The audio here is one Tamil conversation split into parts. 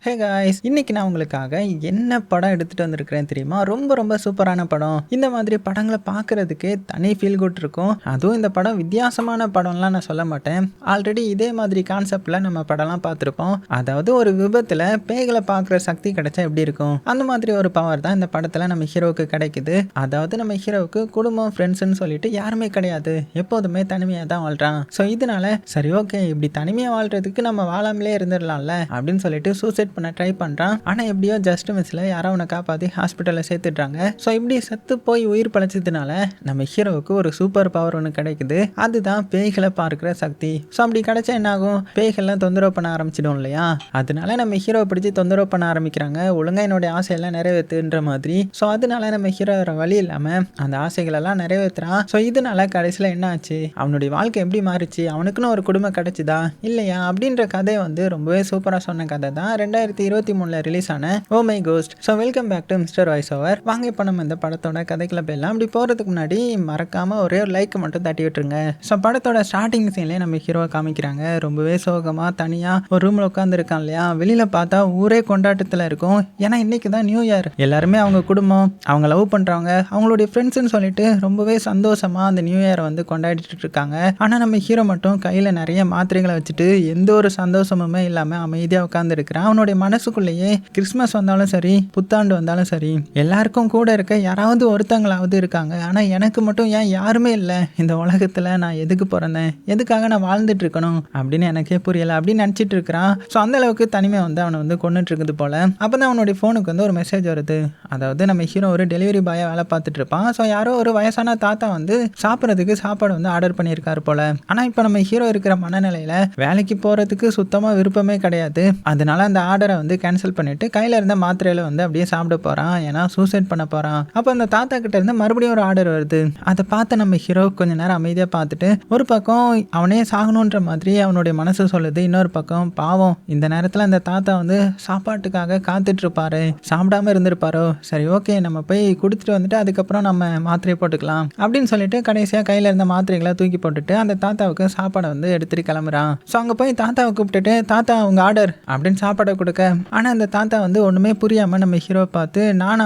ஹே காய்ஸ், இன்னைக்கு நான் உங்களுக்காக என்ன படம் எடுத்துட்டு வந்திருக்கிறேன் தெரியுமா? ரொம்ப ரொம்ப சூப்பரான படம். இந்த மாதிரி படங்களை பார்க்கறதுக்கே தனி ஃபீல் குட் இருக்கும். அதுவும் இந்த படம் வித்தியாசமான படம்லாம் நான் சொல்ல மாட்டேன். ஆல்ரெடி இதே மாதிரி கான்செப்ட்ல நம்ம படம்லாம் பார்த்துருப்போம். அதாவது ஒரு விபத்துல பேய்களை பார்க்குற சக்தி கிடைச்சா எப்படி இருக்கும், அந்த மாதிரி ஒரு பவர் தான் இந்த படத்துல நம்ம ஹீரோவுக்கு கிடைக்குது. அதாவது நம்ம ஹீரோவுக்கு குடும்பம், ஃப்ரெண்ட்ஸ்ன்னு சொல்லிட்டு யாருமே கிடையாது. எப்போதுமே தனிமையாக தான் வாழ்றான். ஸோ இதனால சரி ஓகே, இப்படி தனிமையாக வாழ்றதுக்கு நம்ம வாழாமலே இருந்துடலாம்ல அப்படின்னு சொல்லிட்டு சூசைட் பண்ண ட்ரை பண்றான். ஆனா எப்படியோ ஜஸ்ட் மிஸ்ல யாரோ அவனை காப்பாத்தி ஹாஸ்பிட்டல்ல சேர்த்துடுறாங்க. ஸோ இப்படி செத்து போய் உயிர் பழச்சதுனால நம்ம ஹீரோவுக்கு ஒரு சூப்பர் பவர் ஒன்று கிடைக்குது. அதுதான் பேய்களை பார்க்கிற சக்தி. ஸோ அப்படி கிடைச்சா என்ன ஆகும்? பேய்கள்லாம் தொந்தரவு பண்ண ஆரம்பிச்சிடும் இல்லையா? அதனால நம்ம ஹீரோவை பிடிச்சி தொந்தரவு பண்ண ஆரம்பிக்கிறாங்க. ஒழுங்கா என்னுடைய ஆசையெல்லாம் நிறைவேற்றுன்ற மாதிரி. ஸோ அதனால நம்ம ஹீரோ வழி இல்லாம அந்த ஆசைகளெல்லாம் நிறைவேற்றுறான். ஸோ இதனால கடைசியில் என்ன ஆச்சு, அவனுடைய வாழ்க்கை எப்படி மாறிச்சு, அவனுக்குன்னு ஒரு குடும்பம் கிடைச்சுதா இல்லையா அப்படின்ற கதை வந்து ரொம்பவே சூப்பராக சொன்ன கதை தான் 2023 ரிலீஸ் ஆன oh my ghost. So welcome back to mister voice over. வாங்க இப்போ நம்ம இந்த படத்தோட கதைக்குள்ள போயிடலாம். அப்படி போகிறதுக்கு முன்னாடி மறக்காம ஒரே ஒரு லைக் மட்டும் தட்டி விட்டுருங்க. ஸோ படத்தோட ஸ்டார்டிங் சீன்லேயே நம்ம ஹீரோவை காமிக்கிறாங்க. ரொம்பவே சோகமாக தனியாக ஒரு ரூமில் உட்காந்துருக்கான் இல்லையா? வெளியில் பார்த்தா ஊரே கொண்டாட்டத்தில் இருக்கும். ஏன்னா இன்னைக்கு தான் நியூ இயர். எல்லாருமே அவங்க குடும்பம், அவங்க லவ் பண்ணுறவங்க, அவங்களுடைய ஃப்ரெண்ட்ஸ்ன்னு சொல்லிட்டு ரொம்பவே சந்தோஷமாக அந்த நியூ இயரை வந்து கொண்டாடிட்டு இருக்காங்க. ஆனால் நம்ம ஹீரோ மட்டும் கையில் நிறைய மாத்திரைகளை வச்சுட்டு எந்த ஒரு சந்தோஷமுமே இல்லாமல் அமைதியாக உட்காந்துருக்கிறான். அவனுடைய மனசுக்குள்ளேயே கிறிஸ்மஸ் வந்தாலும் சரி, புத்தாண்டு வந்தாலும் சரி, எல்லாருக்கும் கூட இருக்க யாராவது ஒருத்தங்களாவது இருக்காங்க. ஆனால் எனக்கு மட்டும் ஏன் யாருமே இல்லை இந்த உலகத்தில்? நான் எதுக்கு பிறந்தேன், எதுக்காக நான் வாழ்ந்துட்டு இருக்கணும் அப்படின்னு எனக்கே புரியலை அப்படின்னு நினச்சிட்டு இருக்கிறான். ஸோ அந்த அளவுக்கு தனிமை வந்து அவனை வந்து கொண்டுட்டு இருக்குது போல. அப்போ தான் அவனுடைய ஃபோனுக்கு வந்து ஒரு மெசேஜ் வருது. அதாவது நம்ம ஹீரோ ஒரு டெலிவரி பாயாக வேலை பார்த்துட்டு இருப்பான். ஸோ யாரோ ஒரு வயசான தாத்தா வந்து சாப்பிட்றதுக்கு சாப்பாடு வந்து ஆர்டர் பண்ணியிருக்காரு போல. ஆனால் இப்போ நம்ம ஹீரோ இருக்கிற மனநிலையில் வேலைக்கு போகிறதுக்கு சுத்தமாக விருப்பமே கிடையாது. அதனால அந்த ஆர்டரை வந்து கேன்சல் பண்ணிட்டு கையில் இருந்த மாத்திரையில வந்து அப்படியே சாப்பிட போகிறான். ஏன்னா சூசைட் பண்ண போகிறான். அப்போ அந்த தாத்தா கிட்ட இருந்து மறுபடியும் ஒரு ஆர்டர் வருது. அதை பார்த்து நம்ம ஹீரோ கொஞ்ச நேரம் அமைதியாக பார்த்துட்டு, ஒரு பக்கம் அவனே சாகணுன்ற மாதிரி அவனுடைய மனசு சொல்லுது, இன்னொரு பக்கம் பாவம் இந்த நேரத்தில் அந்த தாத்தா வந்து சாப்பாட்டுக்காக காத்துட்டு இருப்பாரு, சாப்பிடாம இருந்திருப்பாரோ, சரி ஓகே நம்ம போய் கொடுத்துட்டு வந்துட்டு அதுக்கப்புறம் நம்ம மாத்திரையை போட்டுக்கலாம் அப்படின்னு சொல்லிட்டு கடைசியாக கையில் இருந்த மாத்திரைகளை தூக்கி போட்டுட்டு அந்த தாத்தாவுக்கு சாப்பாடை வந்து எடுத்துட்டு கிளம்புறான். ஸோ அங்கே போய் தாத்தாவை கூப்பிட்டுட்டு, தாத்தா உங்க ஆர்டர் அப்படின்னு சாப்பாடை கொடுக்க, ஆனால் அந்த தாத்தா வந்து ஒன்றுமே புரியாமல் நம்ம ஹீரோவை பார்த்து, நான்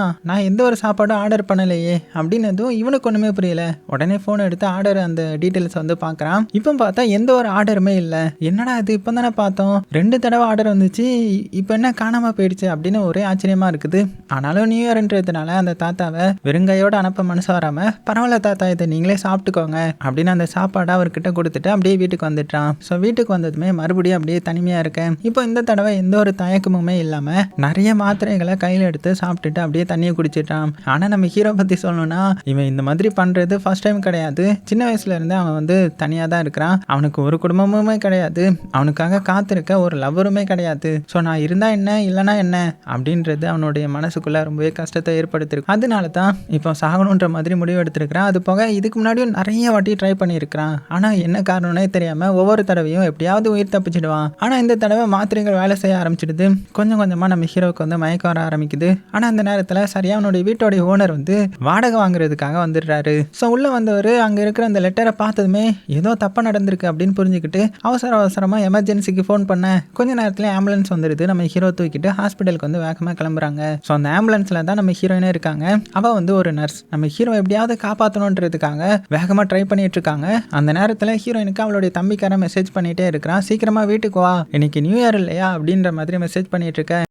எந்த ஒரு சாப்பாடும் ஆர்டர் பண்ணலையே அப்படின்னதும் இவனுக்கு ஒன்றுமே புரியல. உடனே ஃபோன் எடுத்து ஆர்டர் அந்த டீட்டெயில்ஸ் வந்து பார்க்குறான். இப்போ பார்த்தா எந்த ஒரு ஆர்டருமே இல்லை. என்னடா இது, இப்போ தானே பார்த்தோம், 2 தடவை ஆர்டர் வந்துச்சு, இப்போ என்ன காணாமல் போயிடுச்சு அப்படின்னு ஒரே ஆச்சரியமாக இருக்குது. ஆனாலும் நியூ இயர்ன்றதுனால அந்த தாத்தாவை வெறுங்கையோடு அனுப்ப மனசு வராமல், பரவாயில்ல தாத்தா இதை நீங்களே சாப்பிட்டுக்கோங்க அப்படின்னு அந்த சாப்பாடை அவர்கிட்ட கொடுத்துட்டு அப்படியே வீட்டுக்கு வந்துட்டான். ஸோ வீட்டுக்கு வந்ததுமே மறுபடியும் அப்படியே தனிமையாக இருக்கேன். இப்போ இந்த தடவை எந்த ஒரு தயக்கமுமே இல்லாமல் நிறைய மாத்திரைகளை கையில் எடுத்து சாப்பிட்டுட்டு அப்படியே தண்ணியை குடிச்சிட்டான். ஆனால் நம்ம ஹீரோ பற்றி சொல்லணும்னா, இவன் இந்த மாதிரி பண்ணுறது ஃபர்ஸ்ட் டைம் கிடையாது. சின்ன வயசுல இருந்து அவன் வந்து தனியாக தான் இருக்கிறான். அவனுக்கு ஒரு குடும்பமுமே கிடையாது, அவனுக்காக காத்திருக்க ஒரு லவ்வருமே கிடையாது. ஸோ நான் இருந்தா என்ன இல்லைனா என்ன அப்படின்றது அவனுடைய மனசுக்குள்ள ரொம்பவே கஷ்டத்தை ஏற்படுத்திருக்கு. அதனால தான் இப்போ சாகணுன்ற மாதிரி முடிவு எடுத்திருக்கிறான். அது போக இதுக்கு முன்னாடியும் நிறைய வாட்டி ட்ரை பண்ணியிருக்கிறான். ஆனால் என்ன காரணம்னே தெரியாமல் ஒவ்வொரு தடவையும் எப்படியாவது உயிர் தப்பிச்சிடுவான். ஆனால் இந்த தடவை மாத்திரைகள் வேலை செய்ய ஆரம்பிச்சிடுது. கொஞ்சம் கொஞ்சமாக நம்ம ஹீரோவுக்கு வந்து மயக்கம் வர ஆரம்பிக்குது. ஆனால் அந்த நேரத்தில் சரியாக அவனுடைய வீட்டோடைய ஓனர் வந்து வாடகை வாங்குறதுக்காக வந்துடுறாரு. ஸோ உள்ளே வந்தவர் அங்கே இருக்கிற அந்த லெட்டரை பார்த்ததுமே ஏதோ தப்பாக நடந்திருக்கு அப்படின்னு புரிஞ்சுக்கிட்டு அவசரமாக எமர்ஜென்சிக்கு ஃபோன் பண்ண கொஞ்ச நேரத்தில் ஆம்புலன்ஸ் வந்துடுது. நம்ம ஹீரோ தூக்கிட்டு ஹாஸ்பிட்டலுக்கு வந்து வேகமாக கிளம்புறாங்க. ஸோ அந்த ஆம்புலன்ஸில் தான் நம்ம ஹீரோயினே இருக்காங்க. அவள் வந்து ஒரு நர்ஸ். நம்ம ஹீரோ எப்படியாவது காப்பாற்றணுன்றதுக்காக வேகமாக ட்ரை பண்ணிட்டு இருக்காங்க. அந்த நேரத்தில் ஹீரோயினுக்கு அவளுடைய தம்பிக்காரன் மெசேஜ் பண்ணிகிட்டே இருக்கிறான், சீக்கிரமாக வீட்டுக்கு வா, இன்னைக்கு நியூ இயர் இல்லையா அப்படின்ற மாதிரி மெசேஜ் பண்ணிட்டு இருக்க.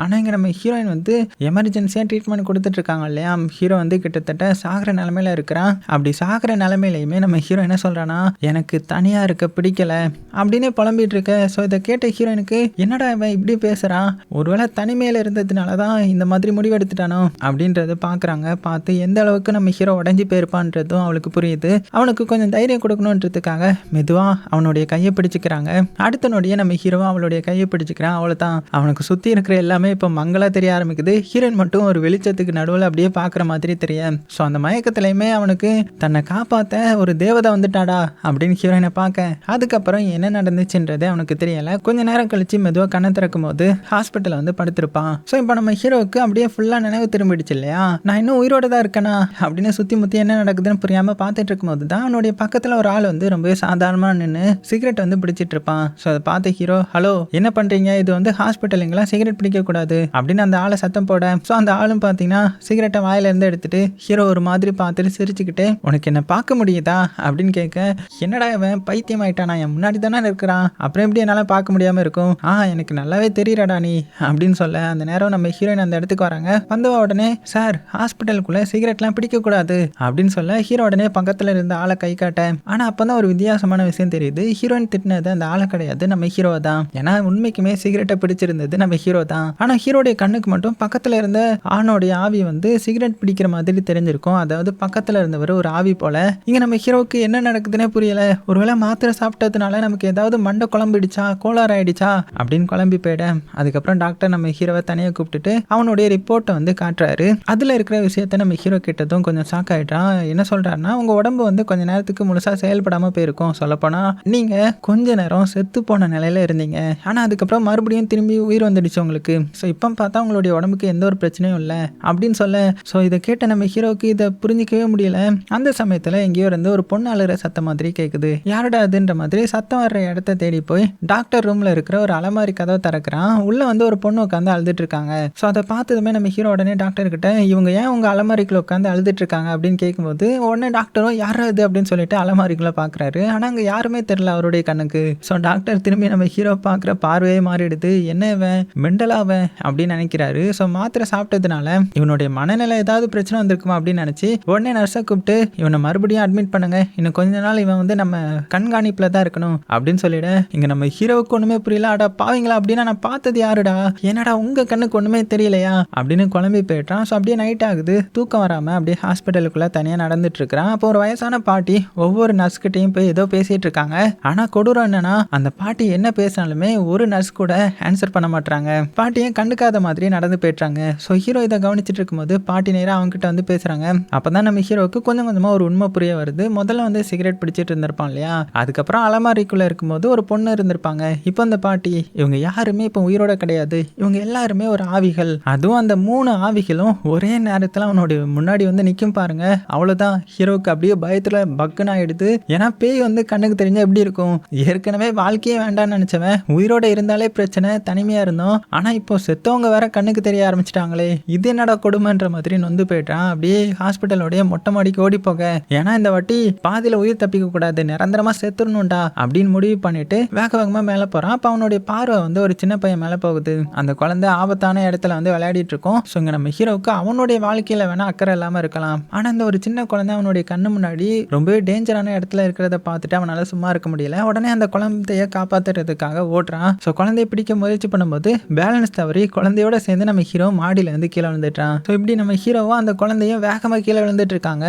ஆனால் இங்கே நம்ம ஹீரோயின் வந்து எமர்ஜென்சியாக ட்ரீட்மெண்ட் கொடுத்துட்ருக்காங்க இல்லையா? ஹீரோ வந்து கிட்டத்தட்ட சாகிற நிலமையில இருக்கிறான். அப்படி சாகிற நிலமையிலையுமே நம்ம ஹீரோ என்ன சொல்கிறான்னா, எனக்கு தனியாக இருக்க பிடிக்கல அப்படின்னு புலம்பிகிட்டு இருக்க. ஸோ இதை கேட்ட ஹீரோயினுக்கு, என்னடா இவன் இப்படி பேசுகிறான், ஒருவேளை தனிமையில் இருந்ததுனால தான் இந்த மாதிரி முடிவெடுத்துட்டானோ அப்படின்றத பார்க்குறாங்க. பார்த்து எந்த அளவுக்கு நம்ம ஹீரோ உடஞ்சி போயிருப்பான்றதும் அவளுக்கு புரியுது. அவனுக்கு கொஞ்சம் தைரியம் கொடுக்கணுன்றதுக்காக மெதுவாக அவனுடைய கையை பிடிச்சிக்கிறாங்க. அடுத்த நொடியே நம்ம ஹீரோ அவளுடைய கையை பிடிச்சிக்கிறான். அவளை தான் அவனுக்கு சுற்றி இருக்கிற எல்லாமே இப்போ மங்களா தெரிய ஆரம்பிக்குது. ஹீரோயின் மட்டும் ஒரு வெளிச்சத்துக்கு நடுவில் அப்படியே பார்க்குற மாதிரி தெரியும். ஸோ அந்த மயக்கத்துலையுமே அவனுக்கு தன்னை காப்பாற்ற ஒரு தேவதை வந்துட்டாடா அப்படின்னு ஹீரோயினை பார்க்க, அதுக்கப்புறம் என்ன நடந்துச்சுன்றது அவனுக்கு தெரியலை. கொஞ்ச நேரம் கழிச்சு மெதுவாக கண்ணை திறக்கும் போது ஹாஸ்பிட்டலில் வந்து படுத்திருப்பான். ஸோ இப்போ நம்ம ஹீரோவுக்கு அப்படியே ஃபுல்லாக நினைவு திரும்பிடுச்சு இல்லையா, நான் இன்னும் உயிரோட தான் இருக்கேனா அப்படின்னு சுற்றி முற்றி என்ன நடக்குதுன்னு புரியாமல் பார்த்துட்டு இருக்கும்போது தான் அவனுடைய பக்கத்தில் ஒரு ஆள் வந்து ரொம்பவே சாதாரணமாக நின்று சிகரெட் வந்து பிடிச்சிட்டு இருப்பான். ஸோ அதை பார்த்த ஹீரோ, ஹலோ என்ன பண்ணுறீங்க, இது வந்து ஹாஸ்பிட்டலுங்களா, சிகரெட் பிடிக்கக்கூடாது அப்படின்னு அந்த ஆளை சத்தம் போட, ஸோ அந்த ஆளும் பார்த்தீங்கன்னா சிகரெட்டை வாயிலேருந்து எடுத்துட்டு ஹீரோ ஒரு மாதிரி பார்த்துட்டு சிரிச்சுக்கிட்டு, உனக்கு என்ன பார்க்க முடியுதா அப்படின்னு கேட்க, என்னடா இவன் பைத்தியம் ஆயிட்டானா, என் முன்னாடி தானே இருக்கிறான், அப்புறம் எப்படி என்னால் பார்க்க முடியாமல் இருக்கும், எனக்கு நல்லாவே தெரியறடா நீ அப்படின்னு சொல்ல, அந்த நேரம் நம்ம ஹீரோயின் அந்த இடத்துக்கு வராங்க. வந்த உடனே, சார் ஹாஸ்பிட்டலுக்குள்ளே சிகரெட்லாம் பிடிக்கக்கூடாது அப்படின்னு சொல்ல, ஹீரோ உடனே பக்கத்தில் இருந்த ஆளை கை காட்ட, ஆனால் அப்போ தான் ஒரு வித்தியாசமான விஷயம் தெரியுது. ஹீரோயின் திட்டினது அந்த ஆளை கிடையாது, நம்ம ஹீரோ தான். ஏன்னா உண்மைக்குமே சிகரெட்டை பிடிச்சிருந்தது நம்ம ஹீரோ தான். ஆனால் ஹீரோடைய கண்ணுக்கு மட்டும் பக்கத்தில் இருந்த ஆணோடைய ஆவி வந்து சிகரெட் பிடிக்கிற மாதிரி தெரிஞ்சிருக்கும். அதாவது பக்கத்தில் இருந்தவர் ஒரு ஆவி போல. இங்கே நம்ம ஹீரோவுக்கு என்ன நடக்குதுன்னே புரியல. ஒருவேளை மாத்திரை சாப்பிட்டதுனால நமக்கு ஏதாவது மண்டை குழம்பிடுச்சா, கோளாறு ஆயிடுச்சா அப்படின்னு குழம்பி போயிட, அதுக்கப்புறம் டாக்டர் நம்ம ஹீரோவை தனியாக கூப்பிட்டுட்டு அவனுடைய ரிப்போர்ட்டை வந்து காட்டுறாரு. அதில் இருக்கிற விஷயத்த நம்ம ஹீரோ கிட்டதும் கொஞ்சம் ஷாக் ஆகிட்டான். என்ன சொல்கிறாருன்னா, உங்கள் உடம்பு வந்து கொஞ்ச நேரத்துக்கு முழுசாக செயல்படாமல் போயிருக்கும். சொல்லப்போனால் நீங்கள் கொஞ்ச நேரம் செத்து போன நிலையில் இருந்தீங்க, ஆனால் அதுக்கப்புறம் மறுபடியும் திரும்பி உயிர் வந்துடுச்சு உங்களுக்கு. ஸோ இப்போ பார்த்தா உங்களுடைய உடம்புக்கு எந்த ஒரு பிரச்சனையும் இல்லை அப்படின்னு சொல்ல, ஸோ இதை கேட்ட நம்ம ஹீரோவுக்கு இதை புரிஞ்சிக்கவே முடியல. அந்த சமயத்தில் எங்கேயோ இருந்து ஒரு பொண்ணு அழுகிற சத்தம் மாதிரி கேட்குது. யாருடா அதுன்ற மாதிரி சத்தம் வர்ற இடத்த தேடி போய் டாக்டர் ரூமில் இருக்கிற ஒரு அலமாரி கதவை திறக்கிறான். உள்ளே வந்து ஒரு பொண்ணு உட்காந்து அழுதுட்டு இருக்காங்க. ஸோ அதை பார்த்ததுமே நம்ம ஹீரோ உடனே டாக்டர் கிட்ட, இவங்க ஏன் உங்கள் அலமாரிக்குள்ள உட்காந்து அழுதுட்டு இருக்காங்க அப்படின்னு கேட்கும்போது, உடனே டாக்டரும் யாரா இது அப்படின்னு சொல்லிட்டு அலமாரிக்குள்ள பார்க்குறாரு. ஆனால் அங்கே யாருமே தெரியல அவருடைய கண்ணுக்கு. ஸோ டாக்டர் திரும்பி நம்ம ஹீரோ பார்க்குற பார்வையே மாறிடுது. என்ன இவன் மெண்டலாவன் அப்படின்னு நினைக்கிறாரு. ஸோ மாத்திரை சாப்பிட்டதுனால இவனுடைய மனநிலை ஏதாவது பிரச்சனை வந்திருக்குமா அப்படின்னு நினச்சி உடனே நர்ஸை கூப்பிட்டு, இவனை மறுபடியும் அட்மிட் பண்ணுங்க, இன்னும் கொஞ்ச நாள் இவன் வந்து நம்ம கண்காணிப்பில் தான் இருக்கணும் அப்படின்னு சொல்லிட, இங்கே நம்ம ஹீரோவுக்கு ஒன்றுமே புரியல. அடா பாவீங்களா, அப்படின்னா நான் பார்த்தது யாருடா, என்னடா உங்கள் கண்ணுக்கு ஒன்றுமே தெரியலையா அப்படின்னு குழம்பி போயிட்டான். ஸோ அப்படியே நைட் ஆகுது, தூக்கம் வராமல் அப்படியே ஹாஸ்பிட்டலுக்குள்ளே தனியாக நடந்துட்டு இருக்கிறான். அப்போ ஒரு வயசான பாட்டி ஒவ்வொரு நர்ஸ்கிட்டையும் போய் ஏதோ பேசிட்டு இருக்காங்க. ஆனால் கொடூரம் என்னன்னா, அந்த பாட்டி என்ன பேசினாலுமே ஒரு நர்ஸ் கூட ஆன்சர் பண்ண மாட்டாங்க. பாட்டியை கண்டுக்காத மாதிரி நடந்து போயிட்டாங்க. ஸோ ஹீரோ இதை கவனிச்சுட்டு இருக்கும்போது பாட்டி நேராக அவங்ககிட்ட வந்து பேசுறாங்க. அப்பதான் நம்ம ஹீரோவுக்கு கொஞ்சம் கொஞ்சமாக ஒரு உண்மை புரிய வருது. முதல்ல வந்து சிகரெட் பிடிச்சிட்டு இருந்திருப்பான் இல்லையா, அதுக்கப்புறம் அலமாரிக்குள்ள இருக்கும்போது ஒரு பொண்ணு இருந்திருப்பாங்க. இப்போ அந்த பாட்டி இவங்க யாருமே இப்போ உயிரோட கிடையாது, இவங்க எல்லாருமே ஒரு ஆவிகள். அதுவும் அந்த 3 ஆவிகளும் ஒரே நேரத்தில் அவனுடைய முன்னாடி வந்து நிற்கும் பாருங்க. அவ்வளோதான், ஹீரோவுக்கு அப்படியே பயத்தில் பக்குன்னு ஆயிடுது. ஏன்னா பேய் வந்து கண்ணுக்கு தெரிஞ்சா எப்படி இருக்கும். ஏற்கனவே வாழ்க்கையே வேண்டாம்னு நினைச்சவன், உயிரோட இருந்தாலே பிரச்சனை, தனிமையா இருந்தோம், ஆனா இப்போ செத்தவங்க வேற கண்ணுக்கு தெரிய ஆரம்பிச்சிட்டாங்களே, இது என்னடா கொடுமைன்ற மாதிரி நொந்து போயிட்டான். அப்படியே ஹாஸ்பிட்டலோடைய மொட்டை மாடிக்கு ஓடி போக, ஏன்னா இந்த வாட்டி பாதியில உயிர் தப்பிக்க கூடாது, நிரந்தரமா செத்துடணும்டா அப்படின்னு முடிவு பண்ணிட்டு வேக வேகமா மேல போறான். அப்ப அவனுடைய பார்வை வந்து ஒரு சின்ன பையன் மேல போகுது. அந்த குழந்தை ஆபத்தான இடத்துல வந்து விளையாடிட்டு இருக்கும். ஸோ இங்க நம்ம ஹீரோவுக்கு அவனுடைய வாழ்க்கையில வேணா அக்கறை இல்லாம இருக்கலாம், ஆனா இந்த ஒரு சின்ன குழந்தை அவனுடைய கண்ணு முன்னாடி ரொம்பவே டேஞ்சரான இடத்துல இருக்கிறத பார்த்துட்டு அவனால சும்மா இருக்க முடியல. உடனே அந்த குழந்தைய காப்பாத்துறதுக்காக ஓடுறான். ஸோ குழந்தைய பிடிக்க முயற்சி பண்ணும்போது பேலன்ஸ் தவறி குழந்தையோட சேர்ந்து நம்ம ஹீரோ மாடியில இருந்து கீழே விழுந்துட்டான். ஸோ இப்படி நம்ம ஹீரோவும் அந்த குழந்தையும் வேகமா கீழே விழுந்துட்டு இருக்காங்க.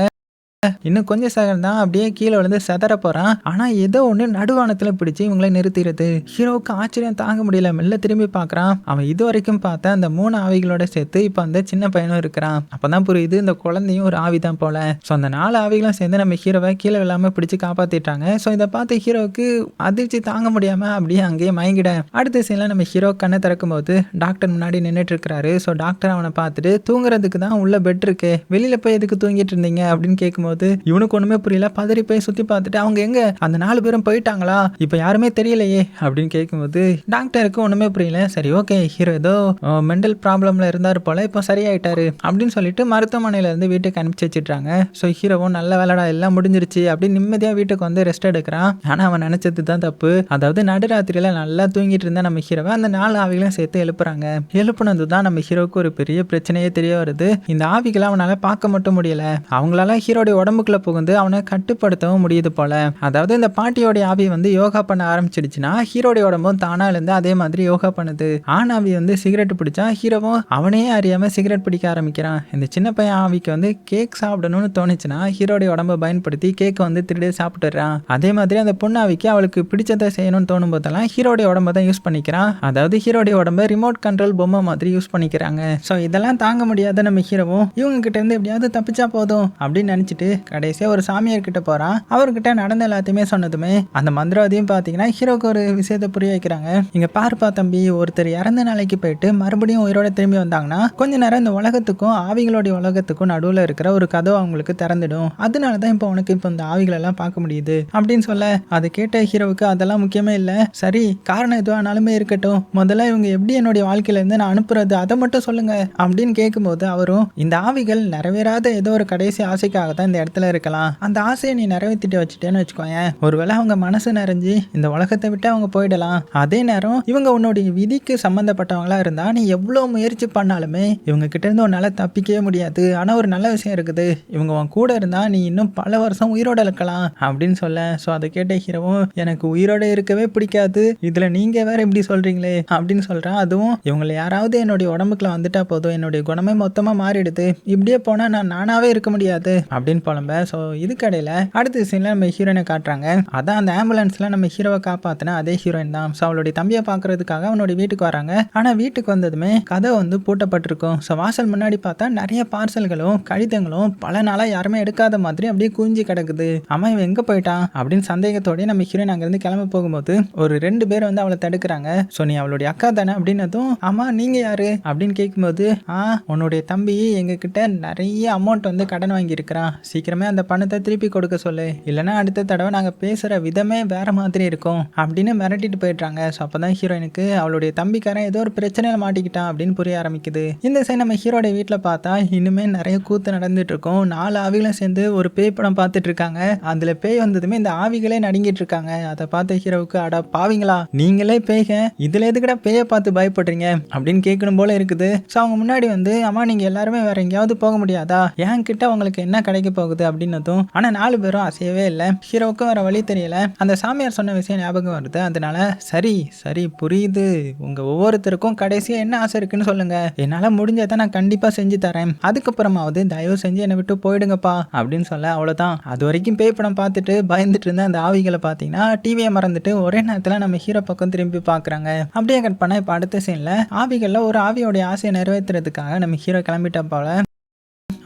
இன்னும் கொஞ்சம் செகண்ட் தான், அப்படியே கீழே விழுந்து செதற போறான். ஆனா ஏதோ ஒண்ணு நடுவானத்துல பிடிச்சி இவங்களை நிறுத்திடுது. ஹீரோவுக்கு ஆச்சரியம் தாங்க முடியல. மெல்ல திரும்பி பார்க்கறான். அவன் இது வரைக்கும் பார்த்த அந்த 3 ஆவிகளோட சேர்த்து இப்ப அந்த சின்ன பையனும் இருக்கிறான். அப்பதான் புரியுது இந்த குழந்தையும் ஒரு ஆவிதான் போல. ஸோ அந்த 4 ஆவிகளும் சேர்ந்து நம்ம ஹீரோவை கீழே விழாம பிடிச்சு காப்பாத்திட்டாங்க. ஸோ இதை பார்த்து ஹீரோவுக்கு அதிர்ச்சி தாங்க முடியாம அப்படியே அங்கேயே மயங்கிட. அடுத்த சீன்ல நம்ம ஹீரோ கண்ணை திறக்கும் போது டாக்டர் முன்னாடி நின்றுட்டு இருக்கிறாரு. ஸோ டாக்டர் அவனை பார்த்துட்டு, தூங்குறதுக்கு தான் உள்ள பெட் இருக்கு, வெளியில போய் எதுக்கு தூங்கிட்டு இருந்தீங்க அப்படின்னு கேட்கும்போது இவனுக்கு ஒண்ணுமே புரியல. பதறி போய் சுத்தி பார்த்துட்டு, அவங்க எங்க, அந்த 4 பேரும் போயிட்டாங்களா, இப்ப யாருமே தெரியலையே அப்படின்னு கேட்கும்போது டாக்டருக்கு ஒண்ணுமே புரியல. சரி ஓகே, ஹீரோ ஏதோ மென்டல் ப்ராப்ளம்ல இருந்தாரு போல, இப்போ சரியாயிட்டாரு அப்படின்னு சொல்லிட்டு மருத்துவமனையில இருந்து வீட்டுக்கு அனுப்பிச்சு வச்சிட்டாங்க. ஸோ ஹீரோவும் நல்ல வேலைடா எல்லாம் முடிஞ்சிருச்சு அப்படின்னு நிம்மதியா வீட்டுக்கு வந்து ரெஸ்ட் எடுக்கிறான். ஆனா அவன் நினைச்சது தான் தப்பு. அதாவது நடுராத்திரியில நல்லா தூங்கிட்டு இருந்தா நம்ம ஹீரோவை அந்த 4 ஆவிகளும் சேர்த்து எழுப்புறாங்க. எழுப்புனது தான் நம்ம ஹீரோவுக்கு ஒரு பெரிய பிரச்சனையே தெரிய வருது. இந்த ஆவிகளை அவனால பார்க்க மட்டும் முடியல, அவங்களால ஹீரோடைய உடம்புக்குள்ள புகுந்து அவனை கட்டுப்படுத்தவும் முடியுது போல. அதாவது இந்த பாட்டியோடைய ஆவி வந்து யோகா பண்ண ஆரம்பிச்சிடுச்சுன்னா ஹீரோடைய உடம்பும் தானா இருந்து அதே மாதிரி யோகா பண்ணுது. ஆண் ஆவி வந்து சிகரெட் பிடிச்சா ஹீரோவும் அவனையே அறியாம சிகரெட் பிடிக்க ஆரம்பிக்கிறான். இந்த சின்ன பையன் ஆவிக்கு வந்து கேக் சாப்பிடணும்னு தோணுச்சுன்னா ஹீரோடைய உடம்பை பயன்படுத்தி கேக் வந்து திருடி சாப்பிட்டுறான். அதே மாதிரி அந்த பொண்ணாவிக்கு அவளுக்கு பிடிச்சதை செய்யணும்னு தோணும் போதெல்லாம் ஹீரோடைய உடம்பை தான் யூஸ் பண்ணிக்கிறான். அதாவது ஹீரோடைய உடம்பை ரிமோட் கண்ட்ரோல் பொம்மை மாதிரி யூஸ் பண்ணிக்கிறாங்க. ஸோ இதெல்லாம் தாங்க முடியாத நம்ம ஹீரோவும் இவங்க கிட்ட இருந்து எப்படியாவது தப்பிச்சா போதும் அப்படின்னு நினைச்சிட்டு கடைசியா ஒரு சாமியார் கிட்ட போறான். அவர்கிட்ட நடந்த எல்லாத்தையுமே சொன்னதுமே அந்த மந்திரவாதியும் பாத்தீங்கன்னா ஹீரோக்கு ஒரு விஷயத்தை புரிய வைக்கிறாங்க. இங்க பாருப்பா தம்பி, ஒருத்தர் இறந்த நாளைக்கு போயிட்டு மறுபடியும் உயிரோட திரும்பி வந்தாங்கன்னா கொஞ்ச நேரம் இந்த உலகத்துக்கும் ஆவிகளுடைய உலகத்துக்கும் நடுவில் இருக்கிற ஒரு கதவு அவங்களுக்கு திறந்துடும். அதனாலதான் இப்போ உனக்கு இப்போ இந்த ஆவிகள் எல்லாம் பார்க்க முடியுது அப்படின்னு சொல்ல அதை கேட்ட ஹீரோவுக்கு அதெல்லாம் முக்கியமே இல்லை, சரி காரணம் எதுவானாலுமே இருக்கட்டும், முதல்ல இவங்க எப்படி என்னுடைய வாழ்க்கையில இருந்து நான் அனுப்புறது அதை மட்டும் சொல்லுங்க அப்படின்னு கேட்கும்போது அவரும் இந்த ஆவிகள் நிறைவேறாத ஏதோ ஒரு கடைசி ஆசைக்காக தான் இந்த இடத்துல இருக்கலாம். அந்த ஆசையை நீ நிறைவேற்றிட்டு வச்சுட்டேன்னு வச்சுக்கோங்க, ஒருவேளை அவங்க மனசு நிறைஞ்சு இந்த உலகத்தை விட்டு அவங்க போயிடலாம். அதே நேரம் இவங்க உன்னுடைய விதிக்கு சம்பந்தப்பட்டவங்களா இருந்தா நீ எவ்வளவு முயற்சி பண்ணாலுமே இவங்க கிட்ட இருந்து உன்னால தப்பிக்கவே முடியாது. ஆனா ஒரு நல்ல விஷயம் இருக்குது, இவங்க உன் கூட இருந்தா நீ இன்னும் பல வருஷம் உயிரோட இருக்கலாம் அப்படின்னு சொல்ல. ஸோ அதை கேட்ட ஹீரோவும் எனக்கு உயிரோட இருக்கவே பிடிக்காது, இதுல நீங்க வேற இப்படி சொல்றீங்களே அப்படின்னு சொல்றான். அதுவும் இவங்களை யாராவது என்னுடைய உடம்புக்குள்ள வந்துட்டா போதும், என்னுடைய குணமே மொத்தமா மாறிடுது, இப்படியே போனா நான் நானாவே இருக்க முடியாது அப்படின்னு புலம்ப. ஸோ இதுக்கடையில அடுத்த சீன்ல நம்ம ஹீரோயினை காட்டுறாங்க. அதான் அந்த ஆம்புலன்ஸ்ல நம்ம ஹீரோவை காப்பாத்தின அதே ஹீரோயின் தான். ஸோ அவளுடைய தம்பியை பாக்குறதுக்காக அவனுடைய வீட்டுக்கு வராங்க. ஆனா வீட்டுக்கு வந்ததுமே கதை வந்து பூட்டப்பட்டிருக்கும். ஸோ வாசல் முன்னாடி பார்த்தா நிறைய பார்சல்களும் கடிதங்களும் பல நாளா யாருமே எடுக்காத மாதிரி அப்படியே குஞ்சு கிடக்குது. அம்மா இவன் எங்க போயிட்டான் அப்படின்னு சந்தேகத்தோடய நம்ம ஹீரோயின் அங்கிருந்து கிளம்ப போகும்போது ஒரு 2 பேர் வந்து அவளை தடுக்கிறாங்க. ஸோ நீ அவளுடைய அக்கா தானே அப்படின்னதும் ஆமா நீங்க யாரு அப்படின்னு கேட்கும்போது உன்னுடைய தம்பி எங்க கிட்ட நிறைய அமௌண்ட் வந்து கடன் வாங்கி இருக்கிறான், சீக்கிரமே அந்த பணத்தை திருப்பி கொடுக்க சொல்லு, இல்லைன்னா அடுத்த தடவை நாங்க பேசுற விதமே வேற மாதிரி இருக்கும் அப்படின்னு மிரட்டிட்டு போயிடுறாங்க. ஸோ அப்பதான் ஹீரோயினுக்கு அவளுடைய தம்பிக்காரன் ஏதோ ஒரு பிரச்சனையில மாட்டிக்கிட்டான் அப்படின்னு புரிய ஆரம்பிக்குது. இந்த சைடு நம்ம ஹீரோட வீட்டில் பார்த்தா இன்னுமே நிறைய கூத்து நடந்துட்டு இருக்கும். 4 ஆவிகளும் சேர்ந்து ஒரு பேய் படம் பார்த்துட்டு இருக்காங்க. அதுல பேய் வந்ததுமே இந்த ஆவிகளே நடுங்கிட்டு இருக்காங்க. அதை பார்த்த ஹீரோவுக்கு அடா பாவிங்களா நீங்களே பேய்க, இதுல எதுக்கடா பேயை பார்த்து பயப்படுறீங்க அப்படின்னு கேட்கணும் போல இருக்குது. ஸோ அவங்க முன்னாடி வந்து அம்மா நீங்க எல்லாருமே வேற எங்கேயாவது போக முடியாதா, என் கிட்ட உங்களுக்கு என்ன கிடைக்க போகுது அப்படின்னதும் ஆனா 4 பேரும் அசையவே இல்லை. ஹீரோவுக்கும் வேற வழி தெரியல. அந்த சாமியார் சொன்ன விஷயம் ஞாபகம் வருது. அதனால சரி சரி புரியுது, உங்க ஒவ்வொருத்தருக்கும் கடைசியா என்ன ஆசை இருக்குன்னு சொல்லுங்க, என்னால முடிஞ்சதை நான் கண்டிப்பா செஞ்சு தரேன், அதுக்கப்புறமாவது தயவு செஞ்சு என்னை விட்டு போயிடுங்கப்பா அப்படின்னு சொல்ல. அவ்வளவுதான். அது வரைக்கும் பேய் படம் பார்த்துட்டு பயந்துட்டு இருந்த அந்த ஆவிகளை பார்த்தீங்கன்னா டிவியை மறந்துட்டு ஒரே நேரத்துல நம்ம ஹீரோ பக்கம் திரும்பி பாக்குறாங்க. அப்படியே கட் பண்ண இப்ப அடுத்த சீன்ல ஆவிகள்ல ஒரு ஆவியோடைய ஆசையை நிறைவேற்றுறதுக்காக நம்ம ஹீரோ கிளம்பிட்டா போல.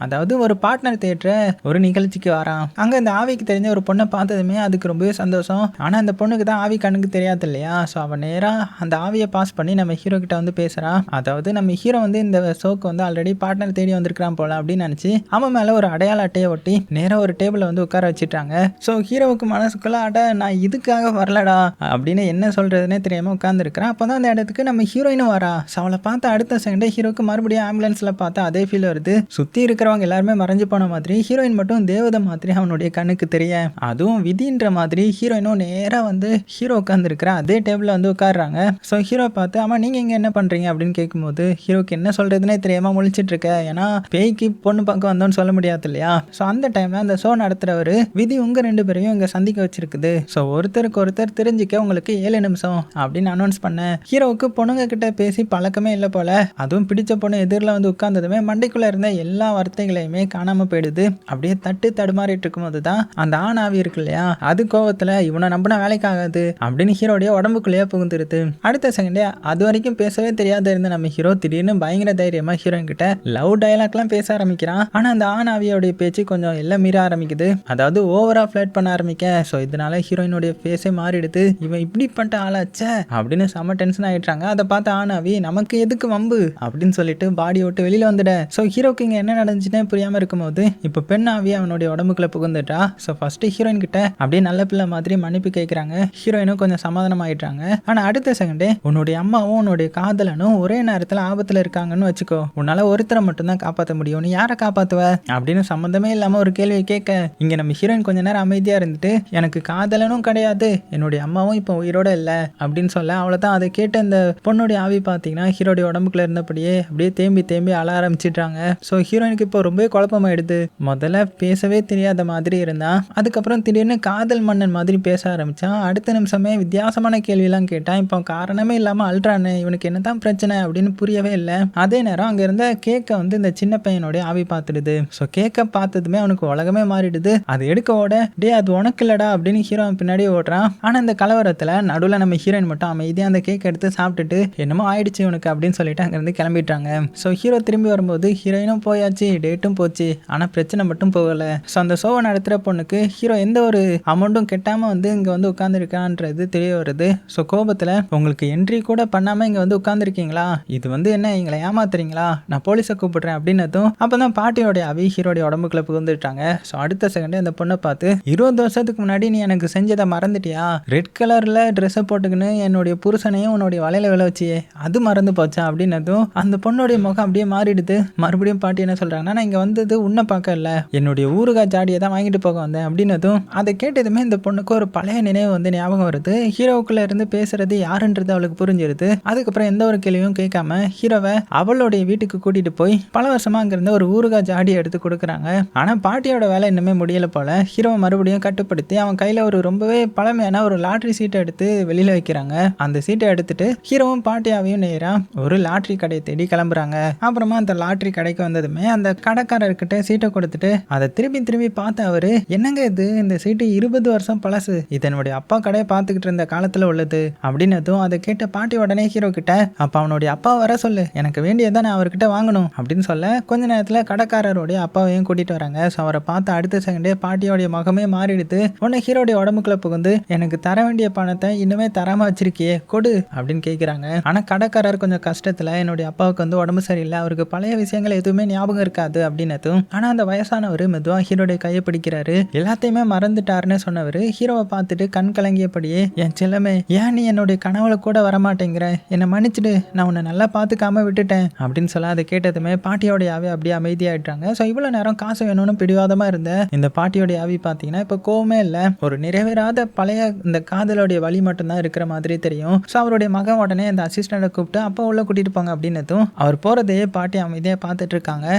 அதாவது ஒரு பார்ட்னர் தேட்டர ஒரு நிகழ்ச்சிக்கு வரான். அங்க இந்த ஆவிக்கு தெரிஞ்ச ஒரு பொண்ணை பார்த்ததுமே அதுக்கு ரொம்பவே சந்தோஷம். ஆனா அந்த பொண்ணுக்கு தான் ஆவி கண்ணுக்கு தெரியாது இல்லையா. ஸோ அவன் நேரா அந்த ஆவியை பாஸ் பண்ணி நம்ம ஹீரோ கிட்ட வந்து பேசுறான். அதாவது நம்ம ஹீரோ வந்து இந்த ஷோக்கு வந்து ஆல்ரெடி பார்ட்னர் தேடி வந்திருக்கிறான் போல அப்படின்னு நினைச்சு அவன் மேல ஒரு அடையாள அட்டையை ஒட்டி நேரா ஒரு டேபிள்ல வந்து உட்கார வச்சுட்டாங்க. ஸோ ஹீரோவுக்கு மனசுக்குள்ள நான் இதுக்காக வரலடா அப்படின்னு என்ன சொல்றதுன்னே தெரியாம உட்கார்ந்துருக்கிறான். அப்பதான் அந்த இடத்துக்கு நம்ம ஹீரோயினும் வரா. ஸோ அவளை பார்த்த அடுத்த செகண்டே ஹீரோக்கு மறுபடியும் ஆம்புலன்ஸ்ல பார்த்தா அதே ஃபீல் வருது. சுத்தி இருக்கிற எல்லாருமே மறைஞ்சு போன மாதிரி ஹீரோயின் மட்டும் தேவதை மாதிரி அவனுடைய கண்ணுக்கு தெரிய, அதுவும் விதின்ற மாதிரி ஹீரோயினும் நேரா வந்து ஹீரோ உட்கார்ந்து இருக்கிற அதே டேபிள்ல வந்து உட்காடுறாங்க. ஸோ ஹீரோ பார்த்து ஆமா நீங்க இங்க என்ன பண்றீங்க அப்படின்னு கேட்கும்போது ஹீரோக்கு என்ன சொல்றதுன்னே தெரியாம முழிச்சிட்டு இருக்க. ஏன்னா பேய்க்கு பொண்ணு பார்க்க வந்தோன்னு சொல்ல முடியாது இல்லையா. ஸோ அந்த டைம்ல அந்த ஷோ நடத்துறவரு விதி உங்க 2 பேரையும் இங்க சந்திக்க வச்சிருக்குது. ஸோ ஒருத்தருக்கு ஒருத்தர் தெரிஞ்சுக்க உங்களுக்கு 7 நிமிஷம் அப்படின்னு அனௌன்ஸ் பண்ண. ஹீரோவுக்கு பொண்ணுங்க கிட்ட பேசி பழக்கமே இல்லை போல. அதுவும் பிடிச்ச பொண்ணு எதிரில் வந்து உட்கார்ந்ததுமே மண்டைக்குள்ள இருந்த எல்லா வார்த்தைகளையுமே காணாம போயிடுது. அப்படியே தட்டு தடுமாறிட்டு இருக்கும்போது தான் அந்த ஆண் ஆவி இருக்கு இல்லையா, அது கோவத்துல இவனை நம்பினா வேலைக்கு ஆகாது அப்படின்னு ஹீரோடைய உடம்புக்குள்ளேயே புகுந்துருது. அடுத்த செகண்டே அது வரைக்கும் பேசவே தெரியாத இருந்த நம்ம ஹீரோ திடீர்னு பயங்கர தைரியமா ஹீரோயின் கிட்ட லவ் டயலாக் எல்லாம் பேச ஆரம்பிக்கிறான். ஆனா அந்த ஆண் ஆவியோடைய பேச்சு கொஞ்சம் எல்லாம் மீற ஆரம்பிக்குது. அதாவது ஓவரா ஃபிளர்ட் பண்ண ஆரம்பிக்க. ஸோ இதனால ஹீரோயினுடைய ஃபேஸே மாறிடுது. இவன் இப்படிப்பட்ட ஆளாச்ச அப்படின்னு செம டென்ஷன் ஆயிட்டாங்க. அதை பார்த்த ஆண் ஆவி நமக்கு எதுக்கு வம்பு அப்படின்னு சொல்லிட்டு பாடி விட்டு வெளியில வந்துட. ஸோ ஹீரோக்கு இங்க என்ன நடந்துச்சுன்னே புரியாம இருக்கும்போது இப்போ பெண் ஆவி அவனுடைய உடம்புக்குள்ள புகுந்துட்டா. ஸோ ஃபர்ஸ்ட் ஹீரோயின் கிட்ட அப்படியே நல்ல பிள்ளை மாதிரி மன்னிப்பு கேட்கறாங்க. ஹீரோயினும் கொஞ்சம் சமாதானம் ஆயிட்டாங்க. ஆனா அடுத்த செகண்டே உன்னுடைய அம்மாவும் உன்னுடைய காதலனும் ஒரே நேரத்துல ஆபத்துல இருக்காங்கன்னு வச்சுக்கோ, உன்னால ஒருத்தரை மட்டும்தான் காப்பாற்ற முடியும், நீ யாரை காப்பாத்துவ அப்படின்னு சம்பந்தமே இல்லாம ஒரு கேள்வியை கேட்க இங்க நம்ம ஹீரோயின் கொஞ்ச நேரம் அமைதியா இருந்துட்டு எனக்கு காதலனும் கிடையாது, என்னுடைய அம்மாவும் இப்போ உயிரோட இல்ல அப்படின்னு சொல்ல. அவ்வளவுதான். அதை கேட்டு அந்த பொண்ணுடைய ஆவி பாத்தீங்கன்னா ஹீரோடைய உடம்புக்குள்ள இருந்தபடியே அப்படியே தேம்பி தேம்பி அழ ஆரம்பிச்சிட்டாங்க. ஸோ ஹீரோயினுக்கு ஹீரோயினுக்கு இப்போ ரொம்பவே குழப்பமாயிடுது. முதல்ல பேசவே தெரியாத மாதிரி இருந்தான். அதுக்கப்புறம் திடீர்னு காதல் மன்னன் மாதிரி பேச ஆரம்பிச்சான். அடுத்த நிமிஷமே வித்தியாசமான கேள்வியெல்லாம் கேட்டான். இப்போ காரணமே இல்லாம அல்றானே, இவனுக்கு என்னதான் பிரச்சனை அப்படின்னு புரியவே இல்லை. அதே நேரம் அங்க இருந்த கேக்க வந்து இந்த சின்ன பையனுடைய ஆவி பார்த்துடுது. ஸோ கேக்க பார்த்ததுமே அவனுக்கு உலகமே மாறிடுது. அது எடுக்க ஓட, டே அது உனக்கு இல்லடா அப்படின்னு ஹீரோ பின்னாடி ஓடுறான். ஆனா இந்த கலவரத்துல நடுவில் நம்ம ஹீரோயின் மட்டும் அமைதியா அந்த கேக் எடுத்து சாப்பிட்டுட்டு என்னமோ ஆயிடுச்சு இவனுக்கு அப்படின்னு சொல்லிட்டு அங்கிருந்து கிளம்பிட்டாங்க. ஸோ ஹீரோ திரும்பி வரும்போது ஹீரோயினும் போயாச்சு, டேட்டும் போச்சு, ஆனா பிரச்சனை மட்டும் போகல. ஸோ அந்த ஷோவை நடத்துற பொண்ணுக்கு ஹீரோ எந்த ஒரு அமௌண்ட்டும் கெட்டாம வந்து இங்க வந்து உட்கார்ந்துருக்கான்றது தெரிய வருது. ஸோ கோபத்துல, உங்களுக்கு என்ட்ரி கூட பண்ணாம இங்க வந்து உட்கார்ந்துருக்கீங்களா, இது வந்து என்ன எங்களை ஏமாத்துறீங்களா, நான் போலீஸை கூப்பிடுறேன் அப்படின்னதும் அப்பதான் பாட்டியோடைய அவி ஹீரோடைய உடம்புக்குள்ள புகுந்துட்டாங்க. ஸோ அடுத்த செகண்டே அந்த பொண்ணை பார்த்து, 20 வருஷத்துக்கு முன்னாடி நீ எனக்கு செஞ்சதை மறந்துட்டியா, ரெட் கலர்ல ட்ரெஸ்ஸை போட்டுக்கின்னு என்னுடைய புருஷனையும் உன்னுடைய வலையில விழ வச்சியே அது மறந்து போச்சா அப்படின்னதும் அந்த பொண்ணுடைய முகம் அப்படியே மாறிடுது. மறுபடியும் பாட்டி என்ன சொல்றாங்கன்னா, நான் இங்க வந்தது உன்னை பார்க்க இல்லை, என்னுடைய ஊறுகாய் ஜாடியை தான் வாங்கிட்டு போக வந்தேன் அப்படின்னதும் அதை கேட்டதுமே இந்த பொண்ணுக்கு ஒரு பழைய நினைவு வந்து ஞாபகம் வருது. ஹீரோவுக்குள்ள இருந்து பேசுறது யாருன்றது அவளுக்கு புரிஞ்சிருது. அதுக்கப்புறம் எந்த ஒரு கேள்வியும் கேட்காம ஹீரோவை அவளுடைய வீட்டுக்கு கூட்டிட்டு போய் பல வருஷமா அங்க இருந்த ஒரு ஊறுகாய் ஜாடி எடுத்து கொடுக்குறாங்க. ஆனா பாட்டியோட வேலை இன்னுமே முடியல போல. ஹீரோவை மறுபடியும் கட்டுப்படுத்தி அவன் கையில ஒரு ரொம்பவே பழமையான ஒரு லாட்ரி சீட்டை எடுத்து வெளியில வைக்கிறாங்க. அந்த சீட்டை எடுத்துட்டு ஹீரோவும் பாட்டியாவையும் நேரா ஒரு லாட்ரி கடையை தேடி கிளம்புறாங்க. அப்புறமா அந்த லாட்ரி கடைக்கு வந்ததுமே அந்த கடைக்காரர்கிட்ட சீட்டை கொடுத்துட்டு அதை திரும்பி திரும்பி பார்த்து அவரு, என்னங்க இது, இந்த சீட்டு 20 வருஷம் பழசு, இது என்னுடைய அப்பா கடையை பார்த்துக்கிட்டு இருந்த காலத்துல உள்ளது அப்படின்னதும் அதை கேட்ட பாட்டி உடனே ஹீரோ கிட்ட, அப்ப அவனுடைய அப்பா வர சொல்லு, எனக்கு வேண்டியதை நான் அவர்கிட்ட வாங்கணும் அப்படின்னு சொல்ல கொஞ்ச நேரத்துல கடைக்காரருடைய அப்பாவையும் கூட்டிட்டு வராங்க. ஸோ அவரை பார்த்து அடுத்த செகண்டே பாட்டியோடைய முகமே மாறிடுது. உடனே ஹீரோடைய உடம்புக்குள்ள புகுந்து, எனக்கு தர வேண்டிய பணத்தை இன்னுமே தராம வச்சிருக்கியே கொடு அப்படின்னு கேட்கிறாங்க. ஆனா கடைக்காரர் கொஞ்சம் கஷ்டத்துல, என்னுடைய அப்பாவுக்கு வந்து உடம்பு சரியில்லை, அவருக்கு பழைய விஷயங்கள் எதுவுமே ஞாபகம் இருக்காது அப்படின்னதும் ஆனா அந்த வயசானவர் மெதுவா ஹீரோடைய கையை பிடிக்கிறாரு. எல்லாத்தையுமே மறந்துட்டாருன்னு சொன்னவர் ஹீரோவை பார்த்துட்டு கண் கலங்கியபடியே, என் செல்லமே, ஏன் நீ என்னுடைய கனவுல கூட வரமாட்டேங்கிற, என்னை மன்னிச்சுடு, நான் உன்னை நல்லா பார்த்துக்காம விட்டுட்டேன் அப்படின்னு சொல்ல அதை கேட்டதுமே பாட்டியோடைய ஆவி அப்படியே அமைதியாயிட்டாங்க. ஸோ இவ்வளவு நேரம் காசு வேணும்னு பிடிவாதமா இருந்த இந்த பாட்டியோடைய ஆவி பார்த்தீங்கன்னா இப்போ கோவமே இல்லை, ஒரு நிறைவேறாத பழைய இந்த காதலோடைய வழி மட்டும்தான் இருக்கிற மாதிரி தெரியும். ஸோ அவருடைய மகன் உடனே அந்த அசிஸ்டண்ட்டை கூப்பிட்டு அப்பா உள்ள கூட்டிட்டு போங்க அப்படின்னதும் அவர் போறதையே பாட்டி அமைதியாக பார்த்துட்டு இருக்காங்க.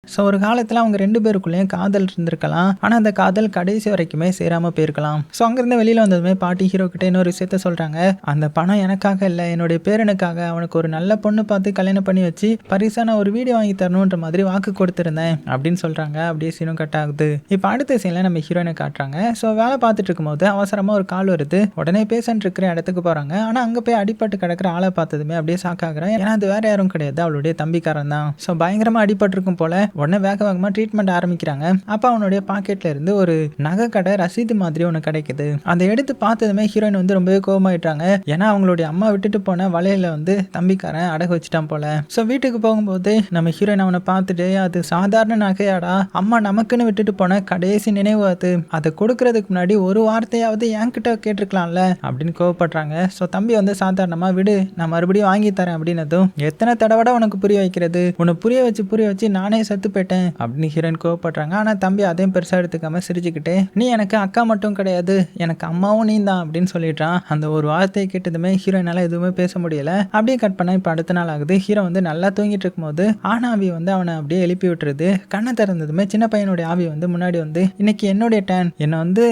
ஸோ ஒரு காலத்தில் அவங்க 2 பேருக்குள்ளேயும் காதல் இருந்திருக்கலாம். ஆனால் அந்த காதல் கடைசி வரைக்குமே சேராமல் போயிருக்கலாம். ஸோ அங்கேருந்து வெளியில் வந்ததுமே பாட்டி ஹீரோ கிட்ட இன்னொரு விஷயத்த சொல்கிறாங்க, அந்த பணம் எனக்காக இல்லை, என்னுடைய பேரனுக்காக, அவனுக்கு ஒரு நல்ல பொண்ணு பார்த்து கல்யாணம் பண்ணி வச்சு பரிசா நான் ஒரு வீடியோ வாங்கி தரணுன்ற மாதிரி வாக்கு கொடுத்துருந்தேன் அப்படின்னு சொல்கிறாங்க. அப்படியே சீனும் கட் ஆகுது. இப்போ அடுத்த சீனில் நம்ம ஹீரோயினை காட்டுறாங்க. ஸோ வேலை பார்த்துட்டு இருக்கும்போது அவசரமாக ஒரு கால் வருது. உடனே பேஷண்ட் இருக்கிற இடத்துக்கு போகிறாங்க. ஆனால் அங்கே போய் அடிபட்டு கிடக்கிற ஆளை பார்த்ததுமே அப்படியே ஷாக் ஆகுறேன். ஏன்னா அது வேற யாரும் கிடையாது, அவளுடைய தம்பிக்காரன் தான். ஸோ பயங்கரமாக அடிபட்டிருக்கும் போல. உடனே வேகமாக ட்ரீட்மெண்ட் ஆரம்பிக்கிறாங்க. அப்போ அவனுடைய பாக்கெட்ல இருந்து ஒரு நகை கடை ரசீது மாதிரி ஒன்று கிடைக்குது. அதை எடுத்து பார்த்ததுமே ஹீரோயின் வந்து ரொம்பவே கோபமாயிட்டாங்க. ஏன்னா அவங்களுடைய அம்மா விட்டுட்டு போன வலையில வந்து தம்பிக்காரன் அடகு வச்சுட்டான் போல. ஸோ வீட்டுக்கு போகும்போது நம்ம ஹீரோயின் அவனை பார்த்துட்டு, அது சாதாரண நகையாடா, அம்மா நமக்குன்னு விட்டுட்டு போன கடைசி நினைவு அது, அதை கொடுக்கறதுக்கு முன்னாடி ஒரு வார்த்தையாவது என்கிட்ட கேட்டிருக்கலாம்ல அப்படின்னு கோவப்படுறாங்க. ஸோ தம்பி வந்து சாதாரணமா விடு, நான் மறுபடியும் வாங்கி தரேன் அப்படின்னதும், எத்தனை தடவை உனக்கு புரிய வைக்கிறது, உன்னை புரிய வச்சு நானே செத்து போயிட்டேன் அப்படின்னு ஹீரோயின் கோவப்படுறாங்க. ஆனா தம்பி அதையும் பெருசா எடுத்துக்காம சிரிச்சுக்கிட்டே, நீ எனக்கு அக்கா மட்டும் கிடையாது, எனக்கு அம்மாவும் நீ தான் அப்படின்னு சொல்லிடுறான். அந்த ஒரு வார்த்தையை கேட்டதுமே ஹீரோயினால எதுவுமே பேச முடியல. அப்படியே கட் பண்ண இப்ப அடுத்த நாள் ஆகுது. ஹீரோ வந்து நல்லா தூங்கிட்டு இருக்கும்போது ஆனாவி வந்து அவனை அப்படியே எழுப்பி விட்டுருது. கண்ணை திறந்ததுமே சின்ன பையனுடைய ஆவி வந்து முன்னாடி வந்து, இன்னைக்கு என்னுடைய டேன், என்னை வந்து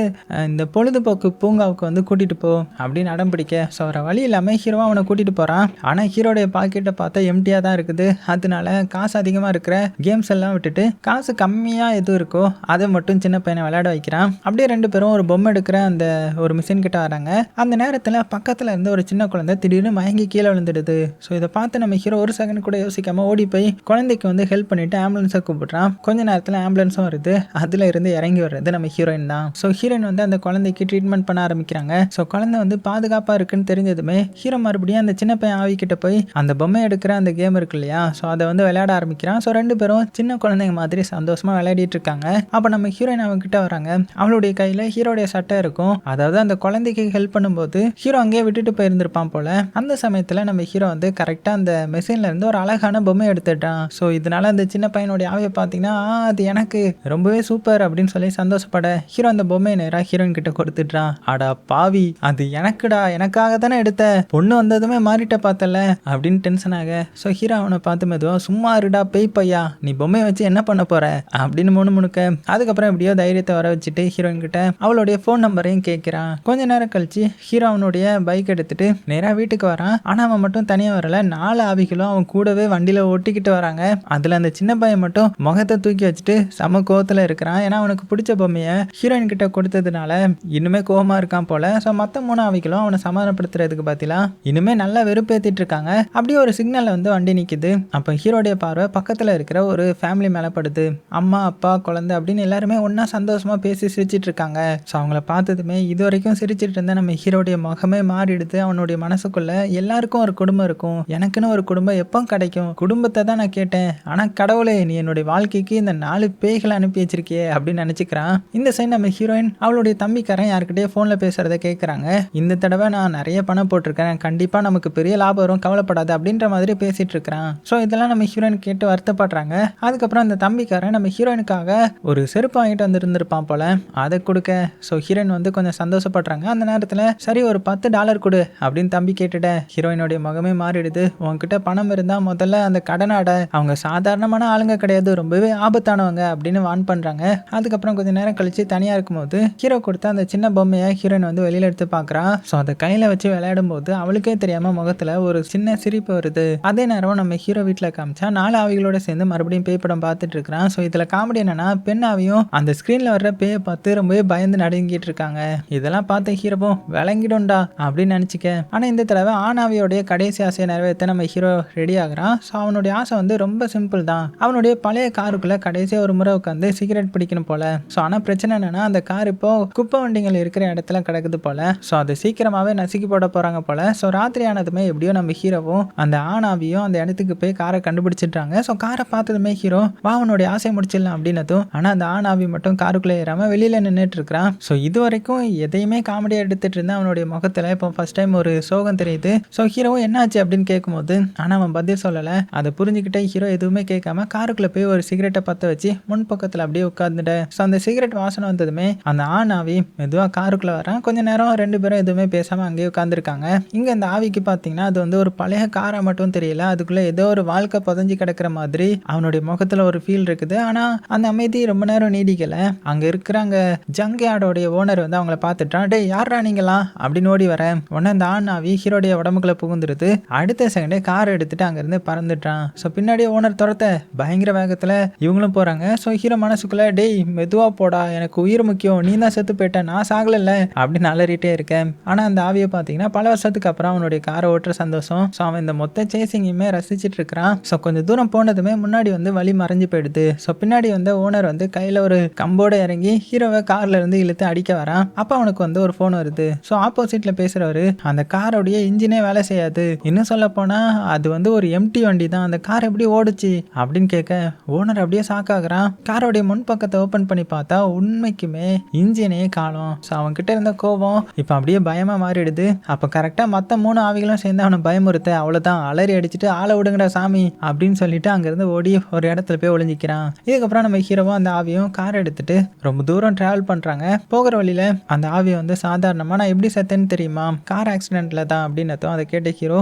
இந்த பொழுதுபோக்கு பூங்காவுக்கு வந்து கூட்டிட்டு போ அப்படின்னு அடம் பிடிக்க. ஸோ வர வழி இல்லாம ஹீரோவா அவனை கூட்டிட்டு போறான். ஆனா ஹீரோடைய பாக்கெட்டை பார்த்தா எம்டியா தான் இருக்குது. அதனால காசு அதிகமா இருக்கிற கேம்ஸ் எல்லாம் விட்டுட்டு காசு கம்மியா எது இருக்கோ அதை மட்டும் சின்ன பையனை விளையாட வைக்கிறான். அப்படியே 2 பேரும் ஒரு பொம்மை எடுக்கிற அந்த ஒரு மிஷின் கிட்ட வராங்க. அந்த நேரத்துல பக்கத்துல இருந்து ஒரு சின்ன குழந்தை திடீர்னு மயங்கி கீழே விழுந்துடுது. ஸோ இதை பார்த்து நம்ம ஹீரோ ஒரு செகண்ட் கூட யோசிக்காம ஓடி போய் குழந்தைக்கு வந்து ஹெல்ப் பண்ணிட்டு ஆம்புலன்ஸை கூப்பிடுறான். கொஞ்ச நேரத்துல ஆம்புலன்ஸும் வருது. அதுல இருந்து இறங்கி வர்றது நம்ம ஹீரோயின் தான். ஸோ ஹீரோயின் வந்து அந்த குழந்தைக்கு ட்ரீட்மெண்ட் பண்ண ஆரம்பிக்கிறாங்க. ஸோ குழந்தை வந்து பாதுகாப்பா இருக்குன்னு தெரிஞ்சதுமே ஹீரோ மறுபடியும் அந்த சின்ன பையன் ஆவிக்கிட்ட போய் அந்த பொம்மை எடுக்கிற அந்த கேம் இருக்கு இல்லையா, ஸோ அதை வந்து விளையாட ஆரம்பிக்கிறான். ஸோ 2 பேரும் சின்ன குழந்தைங்க மாதிரி சந்தோஷமா விளையாடிட்டு இருக்காங்க. அப்ப நம்ம ஹீரோயின் அவங்க கிட்ட வராங்க. அவளுடைய கையில ஹீரோடைய சட்டை இருக்கும். அதாவது அந்த குழந்தைக்கு ஹெல்ப் பண்ணும்போது ஹீரோ அங்கேயே விட்டுட்டு போயிருந்திருப்பான் போல. அந்த சமயத்துல நம்ம ஹீரோ வந்து கரெக்டா அந்த மெஷின்ல இருந்து ஒரு அழகான பொம்மை எடுத்துட்டான். ஸோ இதனால அந்த சின்ன பையனுடைய ஆவியை பார்த்தீங்கன்னா, அது எனக்கு ரொம்பவே சூப்பர் அப்படின்னு சொல்லி சந்தோஷப்பட ஹீரோ அந்த பொம்மையை நேரா ஹீரோயின் கிட்ட கொடுத்துட்டான். அடா பாவி, அது எனக்குடா, எனக்காக தானே எடுத்த, பொண்ணு வந்ததுமே மாறிட்ட பார்த்தல அப்படின்னு டென்ஷன் ஆக. ஸோ ஹீரோ அவனை பார்த்து மெதுவா, சும்மா இருடா பேய் பையா, நீ பொம்மை பொம்மையை வச்சு என்ன பண்ண போற அப்படின்னு முணுமுணுக்க அதுக்கப்புறம் எப்படியோ தைரியத்தை வர வச்சுட்டு ஹீரோயின் கிட்ட அவளுடைய ஃபோன் நம்பரையும் கேட்கிறான். கொஞ்ச நேரம் கழிச்சு ஹீரோ அவனுடைய பைக் எடுத்துட்டு நேரா வீட்டுக்கு வரான். ஆனா அவன் மட்டும் தனியா வரல, 4 ஆவிகளும் அவன் கூடவே வண்டியில ஒட்டிக்கிட்டு வராங்க. அதுல அந்த சின்ன பையன் மட்டும் முகத்தை தூக்கி வச்சுட்டு சம கோவத்துல இருக்கிறான். ஏன்னா அவனுக்கு பிடிச்ச பொம்மையை ஹீரோயின் கிட்ட கொடுத்ததுனால இன்னுமே கோவமா இருக்கான் போல. ஸோ மற்ற 3 ஆவிகளும் அவனை சமாதானப்படுத்துறதுக்கு பார்த்தீங்களா இனிமே நல்லா வெறுப்பேத்திட்டு இருக்காங்க. அப்படியே ஒரு சிக்னல்ல வந்து வண்டி நிக்குது. அப்ப ஹீரோடைய பார்வை பக்கத்துல இருக்கிற ஒரு ஃபேமிலி மேல படுது. அம்மா அப்பா குழந்தை அப்படின்னு எல்லாருமே ஒன்னா சந்தோஷமா பேசி சிரிச்சிட்டு இருக்காங்க. ஸோ அவங்கள பார்த்ததுமே இது வரைக்கும் சிரிச்சிட்டு இருந்த நம்ம ஹீரோடைய முகமே மாறிடுது. அவனுடைய மனசுக்குள்ள எல்லாருக்கும் ஒரு குடும்பம் இருக்கும், எனக்குன்னு ஒரு குடும்பம் எப்போ கிடைக்கும், குடும்பத்தை தான் நான் கேட்டேன், ஆனா கடவுளே நீ என்னுடைய வாழ்க்கைக்கு இந்த 4 பேய்களை அனுப்பி வச்சிருக்கியே அப்படின்னு நினைச்சுக்கிறான். இந்த சைடு நம்ம ஹீரோயின் அவளுடைய தம்பிக்காரன் யாருக்கிட்டே போன்ல பேசுறத கேட்கறாங்க. இந்த தடவை நான் நிறைய பணம் போட்டிருக்கேன், கண்டிப்பா நமக்கு பெரிய லாபம் வரும், கவலைப்படாது அப்படின்ற மாதிரி பேசிட்டு இருக்கிறான். ஸோ இதெல்லாம் நம்ம ஹீரோயின் கேட்டு வருத்தப்படுறாங்க. அதுக்கப்புறம் அந்த தம்பிக்காரன் நம்ம ஹீரோயினுக்காக ஒரு செருப்பு வாங்கிட்டு வந்து இருந்திருப்பான் போல, அதை கொடுக்க ஸோ ஹீரோயின் வந்து கொஞ்சம் சந்தோஷப்படுறாங்க. அந்த நேரத்தில் சரி ஒரு $10 கொடு அப்படின்னு தம்பி கேட்டுட ஹீரோயினுடைய முகமே மாறிடுது. உங்ககிட்ட பணம் இருந்தா முதல்ல அந்த கடனாட, அவங்க சாதாரணமான ஆளுங்க கிடையாது, ரொம்பவே ஆபத்தானவங்க அப்படின்னு வான் பண்றாங்க. அதுக்கப்புறம் கொஞ்சம் நேரம் கழிச்சு தனியா இருக்கும்போது ஹீரோ கொடுத்த அந்த சின்ன பொம்மையை ஹீரோயின் வந்து வெளியில எடுத்து பாக்குறான். ஸோ அதை கையில வச்சு விளையாடும் போது அவளுக்கே தெரியாம முகத்துல ஒரு சின்ன சிரிப்பு வருது. அதே நேரம் நம்ம ஹீரோ வீட்டுல காமிச்சா 4 ஆவிகளோட சேர்ந்து மறுபடியும் பேய் படம் பார்த்துட்டு இருக்கிறான். ஸோ இதுல காமெடி என்னன்னா பெண் ஆவியும் அந்த ஸ்கிரீன்ல வர்ற பேயை பார்த்து ரொம்பவே பயந்து நடுங்கிட்டு இருக்காங்க. இதெல்லாம் பார்த்த ஹீரோவும் விளங்கிடும்டா அப்படின்னு நினைச்சுக்க. ஆனா இந்த தடவை ஆணாவியோடைய கடைசி ஆசையை நிறைவேற்ற நம்ம ஹீரோ ரெடி ஆகுறான். ஸோ அவனுடைய ஆசை வந்து ரொம்ப சிம்பிள் தான். அவனுடைய பழைய காருக்குள்ள கடைசியா ஒரு முறை உட்காந்து சிகரெட் பிடிக்கணும் போல. ஸோ ஆனா பிரச்சனை என்னன்னா அந்த கார் இப்போ குப்பை வண்டிகள் இருக்கிற இடத்துல கிடக்குது போல. ஸோ அதை சீக்கிரமாவே நசுக்கி போட போறாங்க போல. ஸோ ராத்திரி ஆனதுமே எப்படியோ நம்ம ஹீரோவும் அந்த ஆணாவியும் அந்த இடத்துக்கு போய் காரை கண்டுபிடிச்சிட்டாங்க. ஸோ காரை பார்த்ததுமே ஹீரோ வா அவனுடைய ஆசையை முடிச்சிடலாம் அப்படின்னதும், ஆனா அந்த ஆணாவி மட்டும் காருக்குள்ள ஏறாம வெளியில நின்றுட்டு இருக்கிறான். ஸோ இது வரைக்கும் எதையுமே காமெடியா எடுத்துட்டு இருந்தா அவனுடைய முகத்துல இப்போ ஃபர்ஸ்ட் டைம் ஒரு சோகம் தெரியுது. ஸோ ஹீரோவும் என்னாச்சு அப்படின்னு கேட்கும்போது ஆனா அவன் பதில் சொல்லல. அதை புரிஞ்சுக்கிட்ட ஹீரோ எதுவுமே கேட்காம காருக்குள்ள போய் ஒரு சிகரெட்டை பத்த வச்சு முன்பக்கத்துல அப்படியே உட்கார்ந்துட்ட. ஸோ அந்த சிகரெட் வாசனை வந்ததுமே அந்த ஆணாவி மெதுவா காருக்குள்ள வரான். கொஞ்ச நேரம் 2 பேரும் எதுவுமே பேசாம அங்கேயே உட்காந்துருக்காங்க. இங்க அந்த ஆவிக்கு பாத்தீங்கன்னா அது வந்து ஒரு பழைய காரா மட்டும் தெரியல, அதுக்குள்ள ஏதோ ஒரு வாழ்க்கை புதஞ்சு கிடக்குற மாதிரி அவனுடைய முகத்துல ஒரு ஃபீல் இருக்குது. ஆனா அந்த அமைதி ரொம்ப நேரம் நீடிக்கல. அங்க இருக்கிறாங்க ஜங்க்யார்டோடைய ஓனர் வந்து அவங்கள பார்த்துட்டான். டே யாரா நீங்களா அப்படின்னு ஓடி வர உடனே அந்த ஆணாவி ஹீரோடைய உடம்புக்குள்ள புகுந்துருது. அடுத்த செகண்டே கார் எடுத்துட்டு அங்க இருந்து பறந்துட்டான். ஸோ பின்னாடியே ஓனர் துரத்த பயங்கர வேகத்துல இவங்களும் போறாங்க. ஸோ ஹீரோ மனசுக்குள்ள டேய் மெதுவா போடா, எனக்கு உயிர் முக்கியம், நீ தான் செத்து போயிட்ட, நான் சாகல அப்படின்னு அலறிட்டே இருக்கேன். ஆனா அந்த ஆவியை பாத்தீங்கன்னா பல வருஷத்துக்கு அப்புறம் அவனுடைய காரை ஓட்டுற சந்தோஷம். ஸோ அவன் இந்த மொத்த சேசிங்குமே ரசிச்சிட்டு இருக்கிறான். ஸோ கொஞ்சம் தூரம் போனதுமே முன்னாடி வந்து வழி மறைஞ்சு போயிடுது. ஸோ பின்னாடி வந்து ஓனர் வந்து கையில ஒரு கம்போட இறங்கி ஹீரோவை கார்ல இருந்து இழுத்து அடிக்க வரான். அப்ப அவனுக்கு வந்து ஒரு போன் வருது. ஸோ ஆப்போசிட்ல பேசுறவரு அந்த காரோடைய இன்ஜினே வேலை செய்யாது, இன்னும் சொல்ல போனா அது வந்து ஒரு எம்டி வண்டி தான், அந்த கார் எப்படி ஓடுச்சு அப்படின்னு கேட்க ஓனர் அப்படியே சாக்காகிறான். காரோடைய முன்பக்கத்தை ஓபன் பண்ணி பார்த்தா உண்மைக்குமே இன்ஜினே காணோம். ஸோ அவன் கிட்ட இருந்த கோபம் இப்ப அப்படியே பயமா மாறிடுது. அப்ப கரெக்டா மத்த 3 ஆவிகளும் சேர்ந்து அவனை பயமுறுத்த அவ்வளவுதான், அலறி அடிச்சுட்டு ஆளை விடுங்கடா சாமி அப்படின்னு சொல்லிட்டு அங்கிருந்து ஓடி ஒரு இடத்துல போய் ஒளிஞ்சிக்கிறான். இதுக்கப்புறம் நம்ம ஹீரோவும் அந்த ஆவியும் கார் எடுத்துட்டு ரொம்ப தூரம் டிராவல் பண்றாங்க. போகிற வழியில அந்த ஆவியை வந்து சாதாரணமா நான் எப்படி செத்தேன்னு தெரியுமா, கார் ஆக்சிடென்ட்ல தான் அப்படின்னதும் அதை கேட்ட ஹீரோ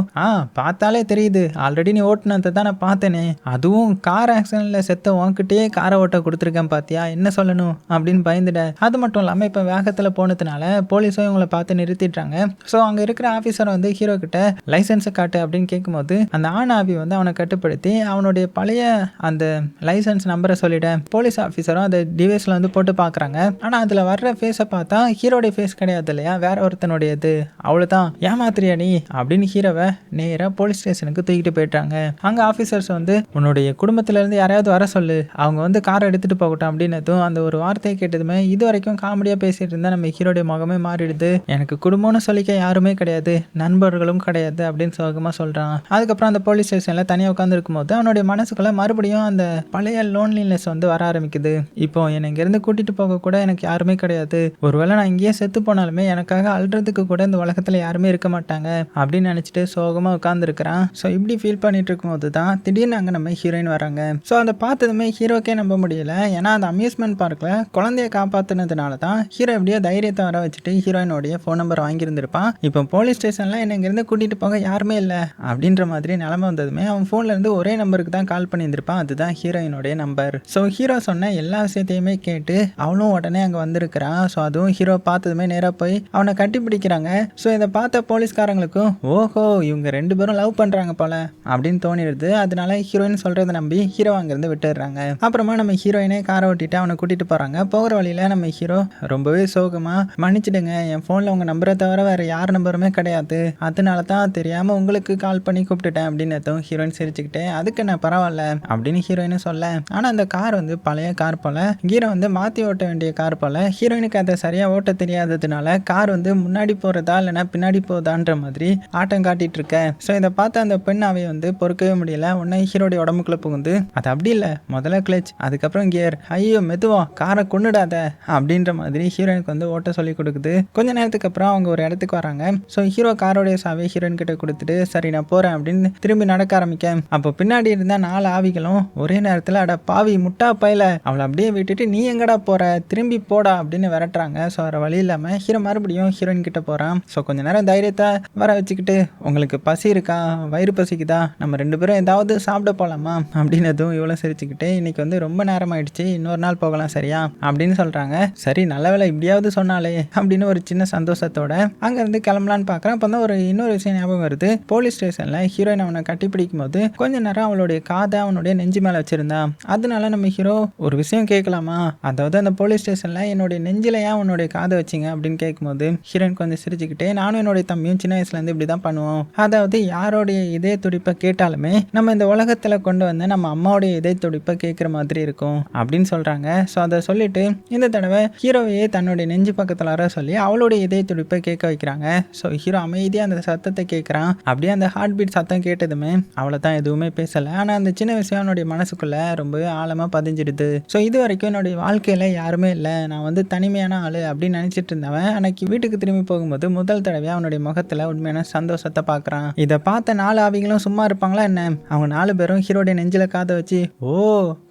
பார்த்தாலே தெரியுது, ஆல்ரெடி நீ ஓட்டுனதை தான் நான் பார்த்தேனே, அதுவும் கார் ஆக்சிடென்ட்ல செத்த உன்கிட்டே காரை ஓட்ட கொடுத்துருக்கேன் பாத்தியா, என்ன சொல்லணும் அப்படின்னு பயந்துட. அது மட்டும் இல்லாம இப்ப வேகத்துல போனதுனால போலீஸும் இவங்களை பார்த்து நிறுத்திட்டாங்க. ஸோ அங்க இருக்கிற ஆபீசர் வந்து ஹீரோ கிட்ட லைசன்ஸை காட்டு அப்படின்னு கேட்கும்போது அந்த ஆண் ஆவி வந்து அவனை கட்டுப்படுத்தி அவனுடைய பழைய அந்த லைசன்ஸ் நம்பரை சொல்லிட போலீஸ் ஆஃபீஸரும் அந்த டிவைஸ்ல வந்து போட்டு பாக்குறாங்க. ஆனா அதுல வர்ற ஃபேஸை பார்த்தா ஹீரோடைய ஃபேஸ் கிடையாது இல்லையா, வேற ஒருத்தனுடையது. அவ்வளவுதான், ஏமாத்திரியா நீ அப்படின்னு ஹீரோவை நேரா போலீஸ் ஸ்டேஷனுக்கு தூக்கிட்டு போயிட்டாங்க. அங்க ஆபீசர்ஸ் வந்து உன்னுடைய குடும்பத்துல இருந்து யாரையாவது வர சொல்லு, அவங்க வந்து காரை எடுத்துட்டு போகட்டும் அப்படின்னதும் அந்த ஒரு வார்த்தையை கேட்டதுமே இது வரைக்கும் காமெடியா பேசிட்டு இருந்தா நம்ம ஹீரோடைய முகமே மாறிடுது. எனக்கு குடும்பம்னு சொல்லிக்க யாருமே கிடையாது, நண்பர்களும் கிடையாது அப்படின்னு சோகமா சொல்றான். அதுக்கப்புறம் அந்த போலீஸ் ஸ்டேஷன்ல தனியா உட்கார்ந்து இருக்கும்போது அவனுடைய மனசுக்குள்ள மறுபடியும் அந்த பழைய லோன்லினஸ் வந்து வர ஆரம்பிக்குது. இப்போ என்னை இங்கிருந்து கூட்டிட்டு போக கூட எனக்கு யாருமே கிடையாது, ஒருவேளை நான் இங்கேயே செத்து போனாலுமே எனக்காக அல்றதுக்கு கூட இந்த உலகத்துல யாருமே இருக்க மாட்டாங்க அப்படின்னு நினைச்சிட்டு சோகமா உட்கார்ந்து இருக்கிறான். ஸோ இப்படி ஃபீல் பண்ணிட்டு இருக்கும்போது தான் திடீர்னு அங்க நம்ம ஹீரோயின் வராங்க. ஸோ அதை பார்த்ததுமே ஹீரோக்கே நம்ப முடியல. ஏன்னா அந்த அம்யூஸ்மெண்ட் பார்க்ல குழந்தைய காப்பாத்துனதுனால தான் ஹீரோ எப்படியோ தைரியத்தை வர வச்சுட்டு ஹீரோயினோடைய ஃபோன் நம்பர் வாங்கியிருந்திருப்பான். இப்போ போலீஸ் ஸ்டேஷன்ல என்ன இங்கிருந்து கூட்டிட்டு போக யாருமே இல்லை அப்படின்ற மாதிரி நிலைமை வந்ததுமே அவன் ஃபோன்ல இருந்து ஒரே நம்பருக்கு தான் கால் பண்ணியிருந்திருப்பான். அதுதான் அதுதான் ஹீரோயினுடைய நம்பர். ஸோ ஹீரோ சொன்ன எல்லா விஷயத்தையுமே கேட்டு அவளும் உடனே அங்கே வந்திருக்கிறான். ஸோ அதுவும் ஹீரோ பார்த்ததுமே நேராக போய் அவனை கட்டி பிடிக்கிறாங்க. ஸோ இதை பார்த்த போலீஸ்காரங்களுக்கும் ஓஹோ இவங்க 2 பேரும் லவ் பண்ணுறாங்க போல அப்படின்னு தோணிடுது. அதனால ஹீரோயின் சொல்கிறத நம்பி ஹீரோ அங்கேருந்து விட்டுடுறாங்க. அப்புறமா நம்ம ஹீரோயினே காரை ஓட்டிட்டு அவனை கூட்டிகிட்டு போகிறாங்க. போகிற வழியில் நம்ம ஹீரோ ரொம்பவே சோகமாக மன்னிச்சிடுங்க, என் ஃபோனில் உங்கள் நம்பரை தவிர வேறு யார் நம்பருமே கிடையாது, அதனால தான் தெரியாமல் உங்களுக்கு கால் பண்ணி கூப்பிட்டுட்டேன் அப்படின்னு ஹீரோயின் சிரிச்சுக்கிட்டே அதுக்கு நான் பரவாயில்ல அப்படின்னு ஹீரோயினும் சொல்ல, ஆனால் அந்த கார் வந்து பழைய கார் போல், ஹீரோ வந்து மாற்றி ஓட்ட வேண்டிய கார் போல், ஹீரோயினுக்கு அதை சரியாக ஓட்ட தெரியாததுனால கார் வந்து முன்னாடி போகிறதா இல்லைனா பின்னாடி போகுதான்ற மாதிரி ஆட்டம் காட்டிட்டு இருக்க. ஸோ இதை பார்த்து அந்த பெண் அவை வந்து பொறுக்கவே முடியல. உடனே ஹீரோடைய உடம்புக்குள்ளே புகுந்து அது அப்படி இல்லை, முதல்ல கிளச் அதுக்கப்புறம் கியர், ஐயோ மெதுவா காரை கொண்டுடாத அப்படின்ற மாதிரி ஹீரோயினுக்கு வந்து ஓட்ட சொல்லி கொடுக்குது. கொஞ்ச நேரத்துக்கு அப்புறம் அவங்க ஒரு இடத்துக்கு வராங்க. ஸோ ஹீரோ காரோடைய சாவியை ஹீரோயின் கிட்ட கொடுத்துட்டு சரி நான் போகிறேன் அப்படின்னு திரும்பி நடக்க ஆரம்பிக்க, அப்போ பின்னாடி இருந்த 4 ஆவிகளும் ஒரே நேரத்தில் அட பாவி முட்டா பையில அவளை அப்படியே விட்டுட்டு நீ எங்கடா போற திரும்பி போடா அப்படின்னு விரட்டுறாங்க. ஸோ வேற வழி இல்லாமல் ஹீரோ மறுபடியும் ஹீரோயின் கிட்ட போகிறான். ஸோ கொஞ்ச நேரம் தைரியத்தை வர வச்சுக்கிட்டு உங்களுக்கு பசி இருக்கா, வயிறு பசிக்குதா, நம்ம 2 பேரும் ஏதாவது சாப்பிட போகலாமா அப்படின்னதும் இவ்வளோ சிரிச்சுக்கிட்டு இன்னைக்கு வந்து ரொம்ப நேரம் ஆயிடுச்சு, இன்னொரு நாள் போகலாம் சரியா அப்படின்னு சொல்கிறாங்க. சரி நல்ல வேலை இப்படியாவது சொன்னாலே அப்படின்னு ஒரு சின்ன சந்தோஷத்தோட அங்கேருந்து கிளம்பலான்னு பார்க்குறேன். அப்போ தான் இன்னொரு விஷயம் ஞாபகம் வருது. போலீஸ் ஸ்டேஷனில் ஹீரோயின் அவனை கட்டி பிடிக்கும் போது கொஞ்ச நேரம் அவளுடைய காதை அவனுடைய நெஞ்சு மேலே வச்சிருந்தான். அதனால நம்ம ஹீரோ ஒரு விஷயம் கேட்கலாமா, அதாவது அந்த போலீஸ் ஸ்டேஷனில் என்னுடைய நெஞ்சில ஏன் உன்னுடைய காதை வச்சிங்க அப்படின்னு கேட்கும்போது ஹீரோயின் கொஞ்சம் சிரிச்சுக்கிட்டே நானும் என்னுடைய தம்பியும் சின்ன வயசுலேருந்து இப்படி தான் பண்ணுவோம், அதாவது யாரோடைய இதய துடிப்பை கேட்டாலுமே நம்ம இந்த உலகத்தில் கொண்டு வந்து நம்ம அம்மாவுடைய இதய துடிப்பை கேட்குற மாதிரி இருக்கும் அப்படின்னு சொல்கிறாங்க. ஸோ அதை சொல்லிட்டு இந்த தடவை ஹீரோவையே தன்னுடைய நெஞ்சு பக்கத்தில் வர சொல்லி அவளுடைய இதய துடிப்பை கேட்க வைக்கிறாங்க. ஸோ ஹீரோ அமைதியாக அந்த சத்தத்தை கேட்குறான். அப்படியே அந்த ஹார்ட் பீட் சத்தம் கேட்டதுமே அவளை தான் எதுவுமே பேசலை. ஆனால் அந்த சின்ன விஷயம் என்னுடைய மனசுக்குள்ளே ரொம்பவே ஆழமாக பதிஞ்சிடுது. ஸோ இது வரைக்கும் என்னுடைய வாழ்க்கையில் யாருமே இல்லை, நான் வந்து தனிமையான ஆள் அப்படின்னு நினச்சிட்டு இருந்தவன் அன்னைக்கு வீட்டுக்கு திரும்பி போகும்போது முதல் தடவையாக அவனுடைய முகத்தில் உண்மையான சந்தோஷத்தை பார்க்குறான். இதை பார்த்த 4 ஆவிகளும் சும்மா இருப்பாங்களா என்ன, அவங்க 4 பேரும் ஹீரோடைய நெஞ்சில் காதை வச்சு ஓ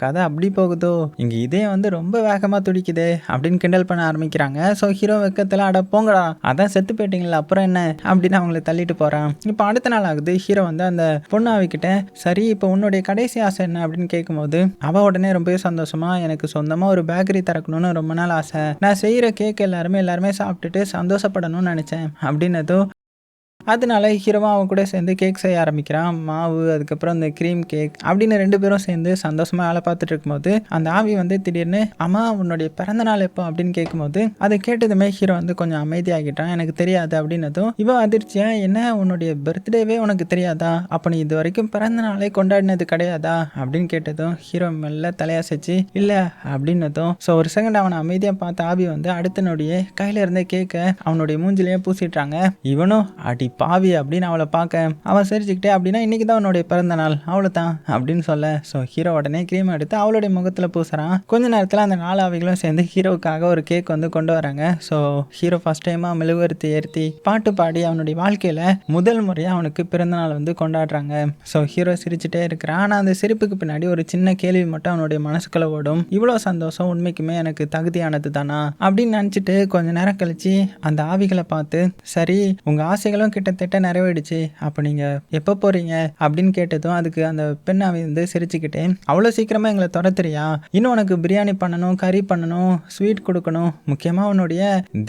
கதை அப்படி போகுதோ, இங்கே இதே வந்து ரொம்ப வேகமாக துடிக்குது அப்படின்னு கிண்டல் பண்ண ஆரம்பிக்கிறாங்க. ஸோ ஹீரோ வெக்கத்தில் அட போங்கடா அதான் செத்து போயிட்டீங்களா அப்புறம் என்ன அப்படின்னு அவங்கள தள்ளிட்டு போகிறான். இப்போ அடுத்த நாள் ஆகுது. ஹீரோ வந்து அந்த பொண்ணு ஆவிக்கிட்ட சரி இப்போ உன்னுடைய கடைசி ஆசை என்ன அப்படின்னு கேட்கும்போது அவள் உடனே ரொம்பவே சந்தோஷமா எனக்கு சொந்தமாக ஒரு பேக்கரி திறக்கணும்னு ரொம்ப நாள் ஆசை, நான் செய்கிற கேக் எல்லாருமே சாப்பிட்டுட்டு சந்தோஷப்படணும்னு நினச்சேன் அப்படின்னதும் அதனால ஹீரோவா அவன் கூட சேர்ந்து கேக் செய்ய ஆரம்பிக்கிறான். மாவு அதுக்கப்புறம் இந்த க்ரீம் கேக் அப்படின்னு 2 பேரும் சேர்ந்து சந்தோஷமாக வேலை பார்த்துட்டு இருக்கும்போது அந்த ஆவி வந்து திடீர்னு அம்மா உன்னுடைய பிறந்த நாள் எப்போ அப்படின்னு கேட்கும்போது அதை கேட்டதுமே ஹீரோ வந்து கொஞ்சம் அமைதியாகிட்டான். எனக்கு தெரியாது அப்படின்னதும் இவன் அதிர்ச்சியா என்ன உன்னுடைய பர்த்டேவே உனக்கு தெரியாதா, அப்போ நீ இது வரைக்கும் பிறந்த நாளே கொண்டாடினது கிடையாதா அப்படின்னு கேட்டதும் ஹீரோ மெல்ல தலையாசிச்சு இல்லை அப்படின்னதும் ஸோ ஒரு செகண்ட் அவனை அமைதியாக பார்த்த ஆவி வந்து அடுத்த நொடியே கையில் இருந்த கேக்கை அவனுடைய மூஞ்சிலேயே பூசிட்டாங்க. இவனும் அடி பாவி அப்படின்னு அவளை பார்க்க அவன் சிரிச்சுக்கிட்டே அப்படின்னா இன்னைக்கு தான் அவனுடைய பிறந்த நாள் அவ்வளோதான் அப்படின்னு சொல்ல ஸோ ஹீரோ உடனே க்ரீம் எடுத்து அவளுடைய முகத்தில் பூசுறான். கொஞ்ச நேரத்தில் அந்த 4 ஆவிகளும் சேர்ந்து ஹீரோவுக்காக ஒரு கேக் வந்து கொண்டு வராங்க. ஸோ ஹீரோ ஃபர்ஸ்ட் டைமாக மெழுகுவர்த்தி ஏற்றி பாட்டு பாடி அவனுடைய வாழ்க்கையில் முதல் முறையாக அவனுக்கு பிறந்த நாள் வந்து கொண்டாடுறாங்க. ஸோ ஹீரோ சிரிச்சுட்டே இருக்கிறான். ஆனால் அந்த சிரிப்புக்கு பின்னாடி ஒரு சின்ன கேள்வி மட்டும் அவனுடைய மனசுக்குள்ள ஓடும், இவ்வளோ சந்தோஷம் உண்மைக்குமே எனக்கு தகுதியானது தானா அப்படின்னு நினச்சிட்டு கொஞ்ச நேரம் கழிச்சு அந்த ஆவிகளை பார்த்து சரி உங்கள் ஆசைகளும் கிட்டத்தட்ட நிறைவேடுச்சு, அப்போ நீங்கள் எப்போ போகிறீங்க அப்படின்னு கேட்டதும் அதுக்கு அந்த பெண் ஆவி வந்து சிரிச்சுக்கிட்டே அவ்வளோ சீக்கிரமாக எங்களை துரத்துறியா, இன்னும் உனக்கு பிரியாணி பண்ணணும், கறி பண்ணணும், ஸ்வீட் கொடுக்கணும், முக்கியமாக உன்னுடைய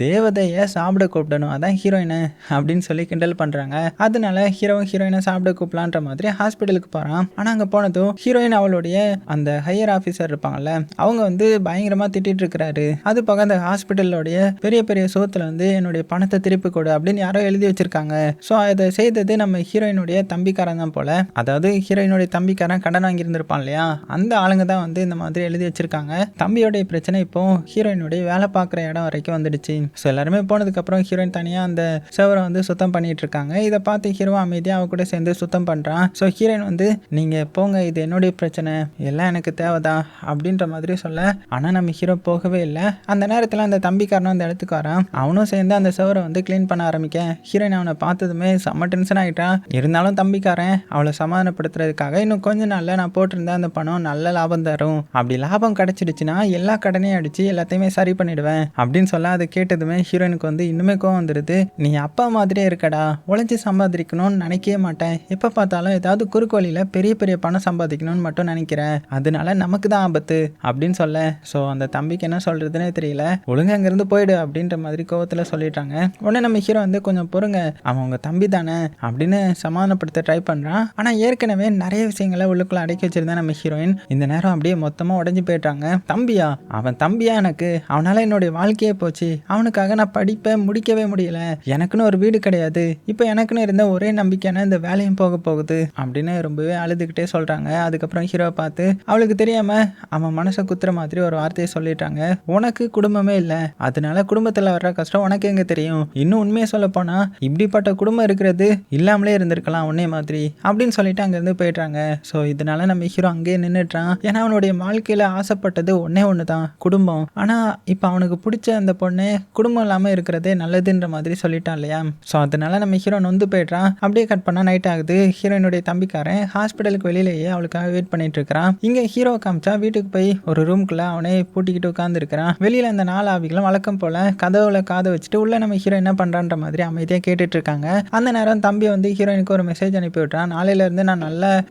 தேவதையை சாப்பிட கூப்பிடணும், அதான் ஹீரோயினை அப்படின்னு சொல்லி கிண்டல் பண்ணுறாங்க. அதனால ஹீரோயினை சாப்பிட கூப்பிடலான்ற மாதிரி ஹாஸ்பிட்டலுக்கு போகிறான். ஆனால் அங்கே போனதும் ஹீரோயின் அவளுடைய அந்த ஹையர் ஆஃபீஸர் இருப்பாங்கல்ல அவங்க வந்து பயங்கரமாக திட்டிட்டு இருக்கிறாரு. அது போக அந்த ஹாஸ்பிட்டலோடைய பெரிய பெரிய சோத்துல வந்து என்னுடைய பணத்தை திருப்பி கொடு அப்படின்னு யாரோ எழுதி வச்சிருக்காங்க. ஸோ அதை செய்தது நம்ம ஹீரோயினுடைய தம்பிக்காரன் தான் போல, அதாவது ஹீரோயினுடைய தம்பிக்காரன் கடன் வாங்கியிருந்திருப்பான் இல்லையா, அந்த ஆளுங்க தான் வந்து இந்த மாதிரி எழுதி வச்சிருக்காங்க. தம்பியோடைய பிரச்சனை இப்போ ஹீரோயினுடைய வேலை பார்க்குற இடம் வரைக்கும் வந்துடுச்சு. ஸோ எல்லாருமே போனதுக்கப்புறம் ஹீரோயின் தனியாக அந்த சவரை வந்து சுத்தம் பண்ணிட்டு இருக்காங்க. இதை பார்த்து ஹீரோ அமைதியாக அவ கூட சேர்ந்து சுத்தம் பண்ணுறான். ஸோ ஹீரோயின் வந்து நீங்கள் போங்க இது என்னுடைய பிரச்சனை எல்லாம் எனக்கு தேவைதான் அப்படின்ற மாதிரி சொல்ல, ஆனால் நம்ம ஹீரோ போகவே இல்லை. அந்த நேரத்தில் அந்த தம்பிக்காரனும் அந்த இடத்துக்கு வரான். அவனும் சேர்ந்து அந்த சவரை வந்து க்ளீன் பண்ண ஆரம்பிக்க ஹீரோயின் அவனை பார்த்து பார்த்ததுமே செம்ம டென்ஷன் ஆகிட்டான். இருந்தாலும் தம்பிக்காரன் அவளை சமாதானப்படுத்துறதுக்காக இன்னும் கொஞ்ச நாளில் நான் போட்டிருந்த அந்த பணம் நல்ல லாபம் தரும், அப்படி லாபம் கிடைச்சிடுச்சுன்னா எல்லா கடனையும் அடித்து எல்லாத்தையுமே சரி பண்ணிடுவேன் அப்படின்னு சொல்ல அதை கேட்டதுமே ஹீரோயினுக்கு வந்து இன்னுமே கோவம் வந்துடுது. நீ அப்பா மாதிரியே இருக்கடா, உழைச்சி சம்பாதிக்கணும்னு நினைக்கவே மாட்டேன், எப்போ பார்த்தாலும் ஏதாவது குறுக்கு வழியில் பெரிய பெரிய பணம் சம்பாதிக்கணும்னு மட்டும் நினைக்கிறேன், அதனால நமக்கு தான் ஆபத்து அப்படின்னு சொல்ல ஸோ அந்த தம்பிக்கு என்ன சொல்கிறதுனே தெரியல. ஒழுங்கு அங்கேருந்து போயிடு அப்படின்ற மாதிரி கோவத்தில் சொல்லிட்டாங்க. உடனே நம்ம ஹீரோ வந்து கொஞ்சம் பொறுங்க, அவன் உங்கள் தம்பி தானே அப்படின்னு சமாதானப்படுத்த ட்ரை பண்ணுறான். ஆனால் ஏற்கனவே நிறைய விஷயங்களை உள்ளுக்குள்ளே அடக்கி வச்சிருந்தா நம்ம ஹீரோயின் இந்த நேரம் அப்படியே மொத்தமாக உடஞ்சி போயிட்டாங்க. தம்பியா, அவன் தம்பியா எனக்கு, அவனால் என்னுடைய வாழ்க்கையே போச்சு, அவனுக்காக நான் படிப்பை முடிக்கவே முடியல, எனக்குன்னு ஒரு வீடு கிடையாது, இப்போ எனக்குன்னு இருந்த ஒரே நம்பிக்கையான இந்த வேலையும் போக போகுது அப்படின்னு ரொம்பவே அழுதுகிட்டே சொல்கிறாங்க. அதுக்கப்புறம் ஹீரோவை பார்த்து அவளுக்கு தெரியாமல் அவன் மனசை குத்துற மாதிரி ஒரு வார்த்தையை சொல்லிட்டாங்க. உனக்கு குடும்பமே இல்லை, அதனால குடும்பத்தில் வர்ற கஷ்டம் உனக்கு எங்கே தெரியும், இன்னும் உண்மையை சொல்ல போனால் இப்படிப்பட்ட குடும்பம் இருக்கிறது இல்லாமலே இருந்திருக்கலாம் உன்னே மாதிரி அப்படின்னு சொல்லிட்டு அங்கேருந்து போயிட்டாங்க. ஸோ இதனால நம்ம ஹீரோ அங்கேயே நின்றுட்டான். ஏன்னா அவனுடைய வாழ்க்கையில் ஆசைப்பட்டது ஒன்னே ஒன்று தான், குடும்பம். ஆனால் இப்போ அவனுக்கு பிடிச்ச அந்த பொண்ணு குடும்பம் இல்லாமல் இருக்கிறதே நல்லதுன்ற மாதிரி சொல்லிட்டான் இல்லையா. ஸோ அதனால நம்ம ஹீரோ நொந்து போயிட்டான். அப்படியே கட் பண்ணால் நைட் ஆகுது. ஹீரோயினுடைய தம்பிக்காரன் ஹாஸ்பிட்டலுக்கு வெளியிலேயே அவளுக்காக வெயிட் பண்ணிட்டு இருக்கிறான். இங்கே ஹீரோ காமிச்சா வீட்டுக்கு போய் ஒரு ரூம்குள்ளே அவனே பூட்டிக்கிட்டு உட்காந்துருக்கிறான். வெளியில் அந்த 4 ஆவிகளும் வழக்கம் போல் கதவுல காதை வச்சுட்டு உள்ள நம்ம ஹீரோ என்ன பண்ணுறான்ற மாதிரி அமைதியாக கேட்டுட்டு இருக்காங்க. அந்த நேரம் தம்பி வந்து ஹீரோயினுக்கு ஒரு மெசேஜ் அனுப்பி விட்றான். நாளையிலேருந்து நான்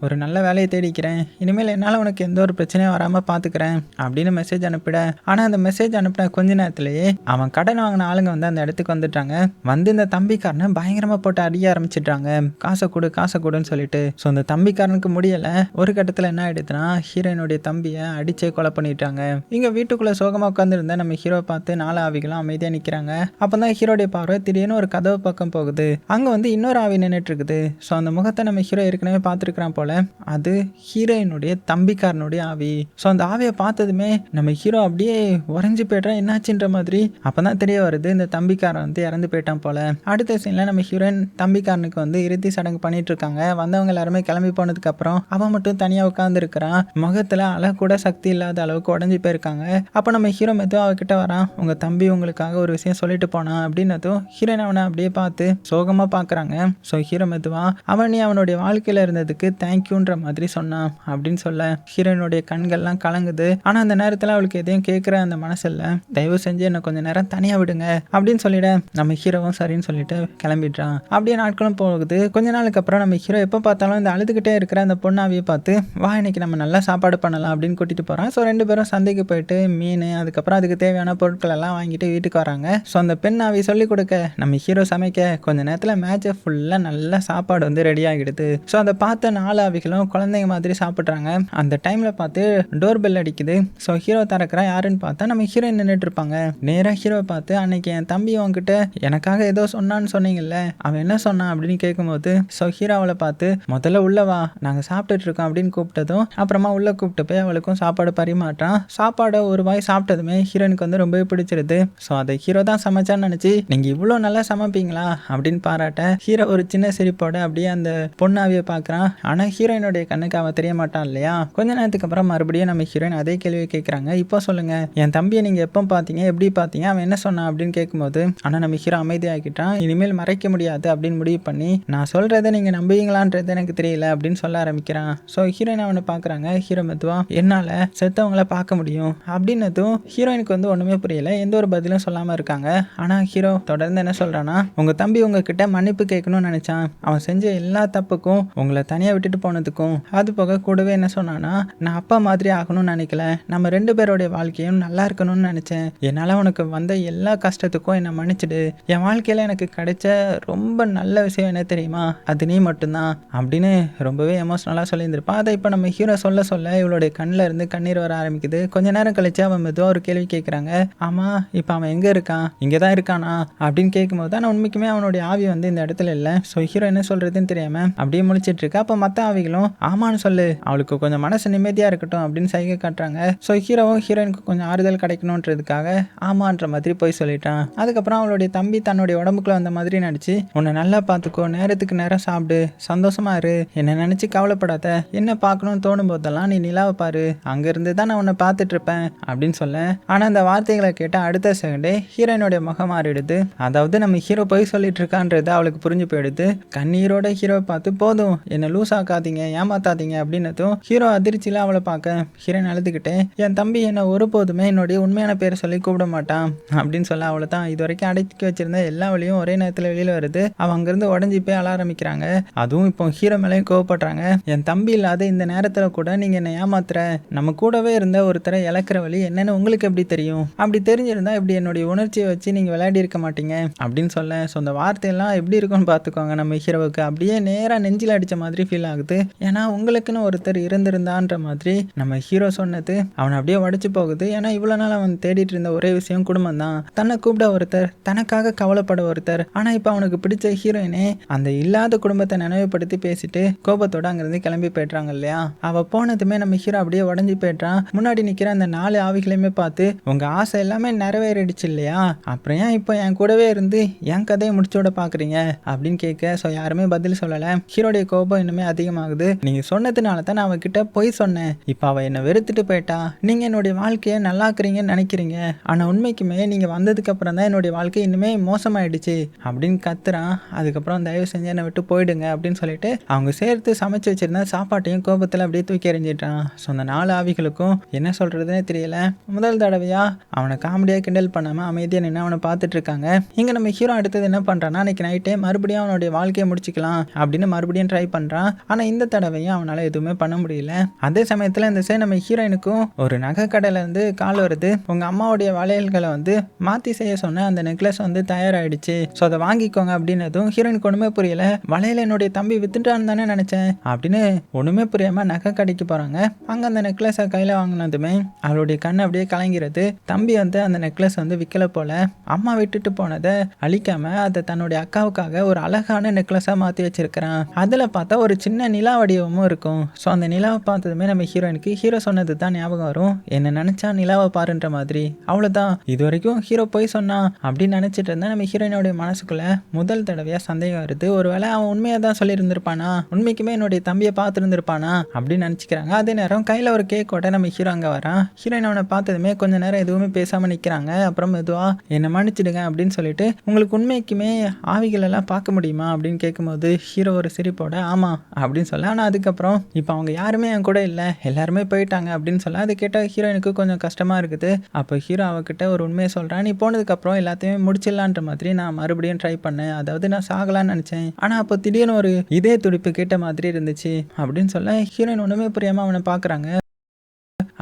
ஒரு நல்ல வேலையை தேடிக்கிறேன், இனிமேல் என்னால் உனக்கு எந்த ஒரு பிரச்சனையும் வராமல் பார்த்துக்கிறேன் அப்படின்னு மெசேஜ் அனுப்பிட. ஆனால் அந்த மெசேஜ் அனுப்பின கொஞ்ச நேரத்திலேயே அவன் கடன் வாங்கின ஆளுங்க வந்து அந்த இடத்துக்கு வந்துட்டாங்க. வந்து இந்த தம்பிக்காரனை பயங்கரமாக போட்டு அடிய ஆரம்பிச்சிட்டாங்க, காசை கொடுன்னு சொல்லிட்டு. ஸோ அந்த தம்பிக்காரனுக்கு முடியலை. ஒரு கட்டத்தில் என்ன ஆயிடுதுன்னா ஹீரோயினுடைய தம்பியை அடிச்சே கொலை பண்ணிட்டாங்க. இங்கே வீட்டுக்குள்ளே சோகமாக உட்காந்துருந்தா நம்ம ஹீரோ பார்த்து 4 ஆவிகளும் அமைதியாக நிற்கிறாங்க. அப்போ தான் ஹீரோடைய பார்வை திடீர்னு ஒரு கதவு பக்கம் போகுது. அங்கே வந்து இன்னொரு ஆவி நின்றுட்டு இருக்குது. ஸோ அந்த முகத்தை நம்ம ஹீரோ ஏற்கனவே பார்த்துருக்கிறான் போல. அது ஹீரோயினுடைய தம்பிக்காரனுடைய ஆவி. ஸோ அந்த ஆவியை பார்த்ததுமே நம்ம ஹீரோ அப்படியே உறைஞ்சி போய்ட்றான், என்னாச்சுன்ற மாதிரி. அப்போ தான் தெரிய வருது இந்த தம்பிக்காரன் வந்து இறந்து போயிட்டான் போல. அடுத்த சீனில் நம்ம ஹீரோயின் தம்பிக்காரனுக்கு வந்து இறுதி சடங்கு பண்ணிட்டு இருக்காங்க. வந்தவங்க எல்லாருமே கிளம்பி போனதுக்கப்புறம் அவன் மட்டும் தனியாக உட்காந்துருக்கிறான். முகத்தில் அழக்கூட சக்தி இல்லாத அளவுக்கு உடஞ்சி போயிருக்காங்க. அப்போ நம்ம ஹீரோ மெதுவாக அவகிட்ட வரான். உங்கள் தம்பி உங்களுக்காக ஒரு விஷயம் சொல்லிட்டு போனான் அப்படின்னதும் ஹீரோயின் அவனை அப்படியே பார்த்து சோகமாக பார்க்குறாங்க. ஸோ ஹீரோ மெதுவாக அவன் நீ அவனுடைய வாழ்க்கையில் இருந்ததுக்கு தேங்க்யூன்ற மாதிரி சொன்னான் அப்படின்னு சொல்ல ஹீரோயினுடைய கண்கள்லாம் கலங்குது. ஆனால் அந்த நேரத்தில் அவளுக்கு எதையும் கேட்குற அந்த மனசு இல்லை. தயவு செஞ்சு என்னை கொஞ்சம் நேரம் தனியாக விடுங்க அப்படின்னு சொல்லிட நம்ம ஹீரோவும் சரின்னு சொல்லிட்டு கிளம்பிடுறான். அப்படியே நாட்களும் போகுது. கொஞ்ச நாளுக்கு அப்புறம் நம்ம ஹீரோ எப்போ பார்த்தாலும் இந்த அழுதுகிட்டே இருக்கிற அந்த பொண்ணாவியை பார்த்து வா இன்னைக்கு நம்ம நல்லா சாப்பாடு பண்ணலாம் அப்படின்னு கூட்டிட்டு போகிறான். ஸோ 2 பேரும் சந்தைக்கு போயிட்டு மீன் அதுக்கப்புறம் அதுக்கு தேவையான பொருட்கள் எல்லாம் வாங்கிட்டு வீட்டுக்கு வராங்க. ஸோ அந்த பெண்ணாவி சொல்லிக் கொடுக்க நம்ம ஹீரோ சமைக்க கொஞ்ச நேரத்தில் மேட்சை ஃபுல்லாக நல்ல சாப்பாடு வந்து ரெடி ஆகிடுது. ஸோ அதை பார்த்த 4 ஆவிகளும் குழந்தைங்க மாதிரி சாப்பிட்றாங்க. அந்த டைமில் பார்த்து டோர் பெல் அடிக்குது. ஸோ ஹீரோ திறக்கிறா. யாருன்னு பார்த்தா நம்ம ஹீரோயின் நின்றுட்டு இருப்பாங்க. நேராக ஹீரோவை பார்த்து அன்னைக்கு என் தம்பி உங்ககிட்ட எனக்காக ஏதோ சொன்னான்னு சொன்னீங்கல்ல, அவன் என்ன சொன்னான் அப்படின்னு கேட்கும்போது ஸோ ஹீரோ அவளை பார்த்து முதல்ல உள்ளவா நாங்கள் சாப்பிட்டுட்டு இருக்கோம் அப்படின்னு கூப்பிட்டதும் அப்புறமா உள்ளே கூப்பிட்டு போய் அவளுக்கும் சாப்பாடு பரிமாற்றான். சாப்பாடை ஒரு வாய் சாப்பிட்டதுமே ஹீரோயினுக்கு வந்து ரொம்பவே பிடிச்சிருது. ஸோ அதை ஹீரோ தான் சமைச்சான்னு நினச்சி நீங்கள் இவ்வளோ நல்லா சமைப்பீங்களா அப்படின்னு பாராட்ட ஹீரோ ஒரு சின்ன சிரிப்போட அப்படியே அந்த பொண்ணாவியை பார்க்குறான். ஆனால் ஹீரோயினுடைய கண்ணுக்கு அவன் தெரிய மாட்டான் இல்லையா. கொஞ்ச நேரத்துக்கு அப்புறம் மறுபடியும் நம்ம ஹீரோயின் அதே கேள்வியை கேட்குறாங்க. இப்போ சொல்லுங்க என் தம்பியை நீங்கள் எப்போ பார்த்தீங்க, எப்படி பார்த்தீங்க, அவன் என்ன சொன்னான் அப்படின்னு கேட்கும்போது ஆனால் நம்ம ஹீரோ அமைதியாகிட்டான். இனிமேல் மறைக்க முடியாது அப்படின்னு முடிவு பண்ணி நான் சொல்கிறத நீங்கள் நம்புவீங்களான்றது எனக்கு தெரியல அப்படின்னு சொல்ல ஆரம்பிக்கிறான். ஸோ ஹீரோயின் அவனை பார்க்குறாங்க. ஹீரோ மெதுவா என்னால் செத்தவங்களை பார்க்க முடியும் அப்படின்னதும் ஹீரோயினுக்கு வந்து ஒன்றுமே புரியல, எந்த ஒரு பதிலும் சொல்லாமல் இருக்காங்க. ஆனால் ஹீரோ தொடர்ந்து என்ன சொல்கிறான்னா உங்கள் தம்பி உங்ககிட்ட மன்னிப்பு கேட்கணும்னு நினச்சான், அவன் செஞ்ச எல்லா தப்புக்கும் உங்களை தனியாக விட்டுட்டு போனதுக்கும். அது போக கூடவே என்ன சொன்னான்னா நான் அப்பா மாதிரி ஆகணும்னு நினைக்கல, நம்ம 2 பேரோடைய வாழ்க்கையும் நல்லா இருக்கணும்னு நினச்சேன், என்னால் உனக்கு வந்த எல்லா கஷ்டத்துக்கும் என்னை மன்னிச்சிடு, என் வாழ்க்கையில் எனக்கு கிடைச்ச ரொம்ப நல்ல விஷயம் என்ன தெரியுமா, அது நீ மட்டும்தான் அப்படின்னு ரொம்பவே எமோஷனலாக சொல்லியிருந்திருப்பான். அதை இப்போ நம்ம ஹீரோ சொல்ல இவளுடைய கண்ணில் இருந்து கண்ணீர் வர ஆரம்பிக்குது. கொஞ்ச நேரம் கழிச்சு அவன் மெதுவாக ஒரு கேள்வி கேட்குறாங்க. ஆமாம் இப்போ அவன் எங்கே இருக்கான், இங்கே தான் இருக்கானா அப்படின்னு கேட்கும்போது ஆனால் உண்மைக்குமே அவனுடைய ஆவி வந்து இந்த இடத்துல இல்லை. ஸோ ஹீரோ என்ன சொல்கிறதுன்னு தெரியாமல் அப்படியே முழிச்சிட்டு இருக்கா. அப்போ மற்ற ஆவிகளும் ஆமான்னு சொல்லு, அவளுக்கு கொஞ்சம் மனசு நிம்மதியாக இருக்கட்டும் அப்படின்னு சைகை காட்டுறாங்க. ஸோ ஹீரோவும் ஹீரோயினுக்கு கொஞ்சம் ஆறுதல் கிடைக்கணுன்றதுக்காக ஆமான்ற மாதிரி போய் சொல்லிட்டான். அதுக்கப்புறம் அவளுடைய தம்பி தன்னுடைய உடம்புக்குள்ள வந்த மாதிரி நடிச்சு உன்னை நல்லா பார்த்துக்கோ, நேரத்துக்கு நேரம் சாப்பிடு, சந்தோஷமா இரு, என்னை நினச்சி கவலைப்படாத, என்ன பார்க்கணும்னு தோணும் போதெல்லாம் நீ நிலாவை பாரு, அங்கேருந்து தான் நான் உன்னை பார்த்துட்டு இருப்பேன் அப்படின்னு சொல்ல. ஆனால் அந்த வார்த்தைகளை கேட்டால் அடுத்த செகண்டே ஹீரோயினுடைய முகம் மாறிடுது. அதாவது நம்ம ஹீரோ போய் சொல்லிட்டு இருக்கான்ற இல்லைன்றது அவளுக்கு புரிஞ்சு போயிடுது. கண்ணீரோட ஹீரோவை பார்த்து போதும் என்ன லூஸ் ஆக்காதீங்க, ஏமாத்தாதீங்க அப்படின்னதும் ஹீரோ அதிர்ச்சியில் அவளை பார்க்க ஹீரோயின் அழுதுகிட்டே என் தம்பி என்னை ஒருபோதுமே என்னுடைய உண்மையான பேரை சொல்லி கூப்பிட மாட்டான் அப்படின்னு சொல்ல அவளை தான் இது வரைக்கும் அடக்கி வச்சிருந்த எல்லா வழியும் ஒரே நேரத்தில் வெளியில் வருது. அவன் அங்கேருந்து உடஞ்சி போய் அழ ஆரம்பிக்கிறாங்க. அதுவும் இப்போ ஹீரோ மேலேயும் கோவப்படுறாங்க. என் தம்பி இல்லாத இந்த நேரத்தில் கூட நீங்கள் என்னை ஏமாத்துற, நம்ம கூடவே இருந்த ஒருத்தரை இழக்கிற வழி என்னன்னு உங்களுக்கு எப்படி தெரியும்? அப்படி தெரிஞ்சிருந்தா இப்படி என்னுடைய உணர்ச்சியை வச்சு நீங்கள் விளையாடி இருக்க மாட்டீங்க அப்படின்னு சொல்ல. ஸோ அந்த வார்த்தையெல்லாம் எப்படி இருக்கும்னு பார்த்துக்கோங்க. நம்ம ஹீரோவுக்கு அப்படியே நேராக நெஞ்சில் அடித்த மாதிரி ஃபீல் ஆகுது. ஏன்னா உங்களுக்குன்னு ஒருத்தர் இருந்திருந்தான்ற மாதிரி நம்ம ஹீரோ சொன்னது அவனை அப்படியே உடச்சி போகுது. ஏன்னா இவ்வளோ நாள் அவன் தேடிட்டு இருந்த ஒரே விஷயம் குடும்பம் தான். தன்னை கூப்பிட ஒருத்தர், தனக்காக கவலைப்பட ஒருத்தர். ஆனால் இப்போ அவனுக்கு பிடிச்ச ஹீரோயினே அந்த இல்லாத குடும்பத்தை நினைவுபடுத்தி பேசிட்டு கோபத்தோட அங்கிருந்து கிளம்பி போய்ட்றாங்க இல்லையா. அவள் போனதுமே நம்ம ஹீரோ அப்படியே உடஞ்சி போய்ட்றான். முன்னாடி நிற்கிற அந்த 4 ஆவிகளையுமே பார்த்து உங்கள் ஆசை எல்லாமே நிறைவேறிடுச்சு இல்லையா, அப்புறம் ஏன் இப்போ என் கூடவே இருந்து என் கதையை முடிச்சோட பார்க்குறீங்க அப்படின்னு கேட்க. ஸோ யாருமே பதில் சொல்லலை. ஹீரோடைய கோபம் இன்னுமே அதிகமாகுது. நீங்கள் சொன்னதுனால தான் நான் அவகிட்ட போய் சொன்னேன். இப்போ அவள் என்னை வெறுத்துட்டு போயிட்டா. நீங்கள் என்னுடைய வாழ்க்கையை நல்லாக்குறீங்கன்னு நினைக்கிறீங்க, ஆனால் உண்மைக்குமே நீங்கள் வந்ததுக்கு அப்புறம் தான் என்னுடைய வாழ்க்கை இன்னுமே மோசமாயிடுச்சு அப்படின்னு கத்துறான். அதுக்கப்புறம் தயவு செஞ்சு என்னை விட்டு போயிடுங்க அப்படின்னு சொல்லிட்டு அவங்க சேர்த்து சமைச்சு வச்சிருந்த சாப்பாட்டையும் கோபத்தில் அப்படியே தூக்கி எறிஞ்சிட்டான். ஸோ அந்த 4 ஆவிகளுக்கும் என்ன சொல்றதுன்னே தெரியல. முதல் தடவையா அவனை காமெடியாக கிண்டல் பண்ணாமல் அமைதியாக நின்று அவனை பார்த்துட்டு இருக்காங்க. இங்கே நம்ம ஹீரோ அடுத்தது என்ன பண்ணுறான்னா, அன்னைக்கு நைட்டே மறுபடியும் அவனுடைய வாழ்க்கையை முடிச்சுக்கலாம் அப்படின்னு மறுபடியும் ட்ரை பண்ணுறான். ஆனால் இந்த தடவையும் அவனால் எதுவுமே பண்ண முடியல. அதே சமயத்தில் இந்த சைடு நம்ம ஹீரோயினுக்கும் ஒரு நகை கடையிலேருந்து கால் வருது. உங்கள் அம்மாவுடைய வளையல்களை வந்து மாற்றி செய்ய சொன்ன அந்த நெக்லஸ் வந்து தயாராகிடுச்சு, ஸோ அதை வாங்கிக்கோங்க அப்படின்னதும் ஹீரோயினுக்கு ஒன்றுமே புரியல. வளையல் என்னுடைய தம்பி வித்துட்டான்னு தானே நினச்சேன் அப்படின்னு ஒன்றுமே புரியாமல் நகை கடைக்கு போகிறாங்க. அங்கே அந்த நெக்லஸை கையில் வாங்கினதுமே அவளுடைய கண் அப்படியே கலங்கிறது. தம்பி வந்து அந்த நெக்லஸ் வந்து விற்கல போல. அம்மா விட்டுட்டு போனதை அழிக்காம அதை தன்னுடைய அக்காவுக்காக ஒரு அழகான நெக்லஸாக மாற்றி வச்சிருக்கிறான். அதில் பார்த்தா ஒரு சின்ன நிலா வடிவமும் இருக்கும். ஸோ அந்த நிலாவை பார்த்ததுமே நம்ம ஹீரோயினுக்கு ஹீரோ சொன்னது தான் ஞாபகம் வரும். என்ன நினச்சா நிலாவை பாருன்ற மாதிரி. அவ்வளோதான், இது வரைக்கும் ஹீரோ போய் சொன்னான் அப்படின்னு நினச்சிட்டு இருந்தா நம்ம ஹீரோயினுடைய மனசுக்குள்ள முதல் தடவையாக சந்தேகம் வருது. ஒருவேளை அவன் உண்மையாக தான் சொல்லியிருந்திருப்பானா, உண்மைக்குமே என்னுடைய தம்பியை பார்த்துருந்துருப்பானா அப்படின்னு நினச்சிக்கிறாங்க. அதே நேரம் கையில் ஒரு கேக்கோட நம்ம ஹீரோ அங்கே வரான். ஹீரோயின் அவனை பார்த்ததுமே கொஞ்ச நேரம் எதுவுமே பேசாமல் நிற்கிறாங்க. அப்புறம் மெதுவாக என்னை மன்னிச்சிடுங்க அப்படின்னு சொல்லிட்டு உங்களுக்கு உண்மைக்குமே ஆவிகள் எல்லாம் பார்க்க முடியுமா அப்படின்னு கேட்கும்போது ஹீரோ ஒரு சிரிப்போட ஆமாம் அப்படின்னு சொல்ல. ஆனால் அதுக்கப்புறம் இப்போ அவங்க யாருமே என் கூட இல்லை, எல்லாருமே போயிட்டாங்க அப்படின்னு சொல்ல. அது கேட்டால் ஹீரோயினுக்கு கொஞ்சம் கஷ்டமாக இருக்குது. அப்போ ஹீரோ அவகிட்ட ஒரு உண்மையை சொல்கிறான். நீ போனதுக்கப்புறம் எல்லாத்தையுமே முடிச்சிடலான்ற மாதிரி நான் மறுபடியும் ட்ரை பண்ணேன். அதாவது நான் சாகலான்னு நினச்சேன், ஆனால் அப்போ திடீர்னு ஒரு இதே துடிப்பு கேட்ட மாதிரி இருந்துச்சு அப்படின்னு சொல்ல. ஹீரோயின் ஒன்றுமே புரியாமல் அவனை பார்க்குறாங்க.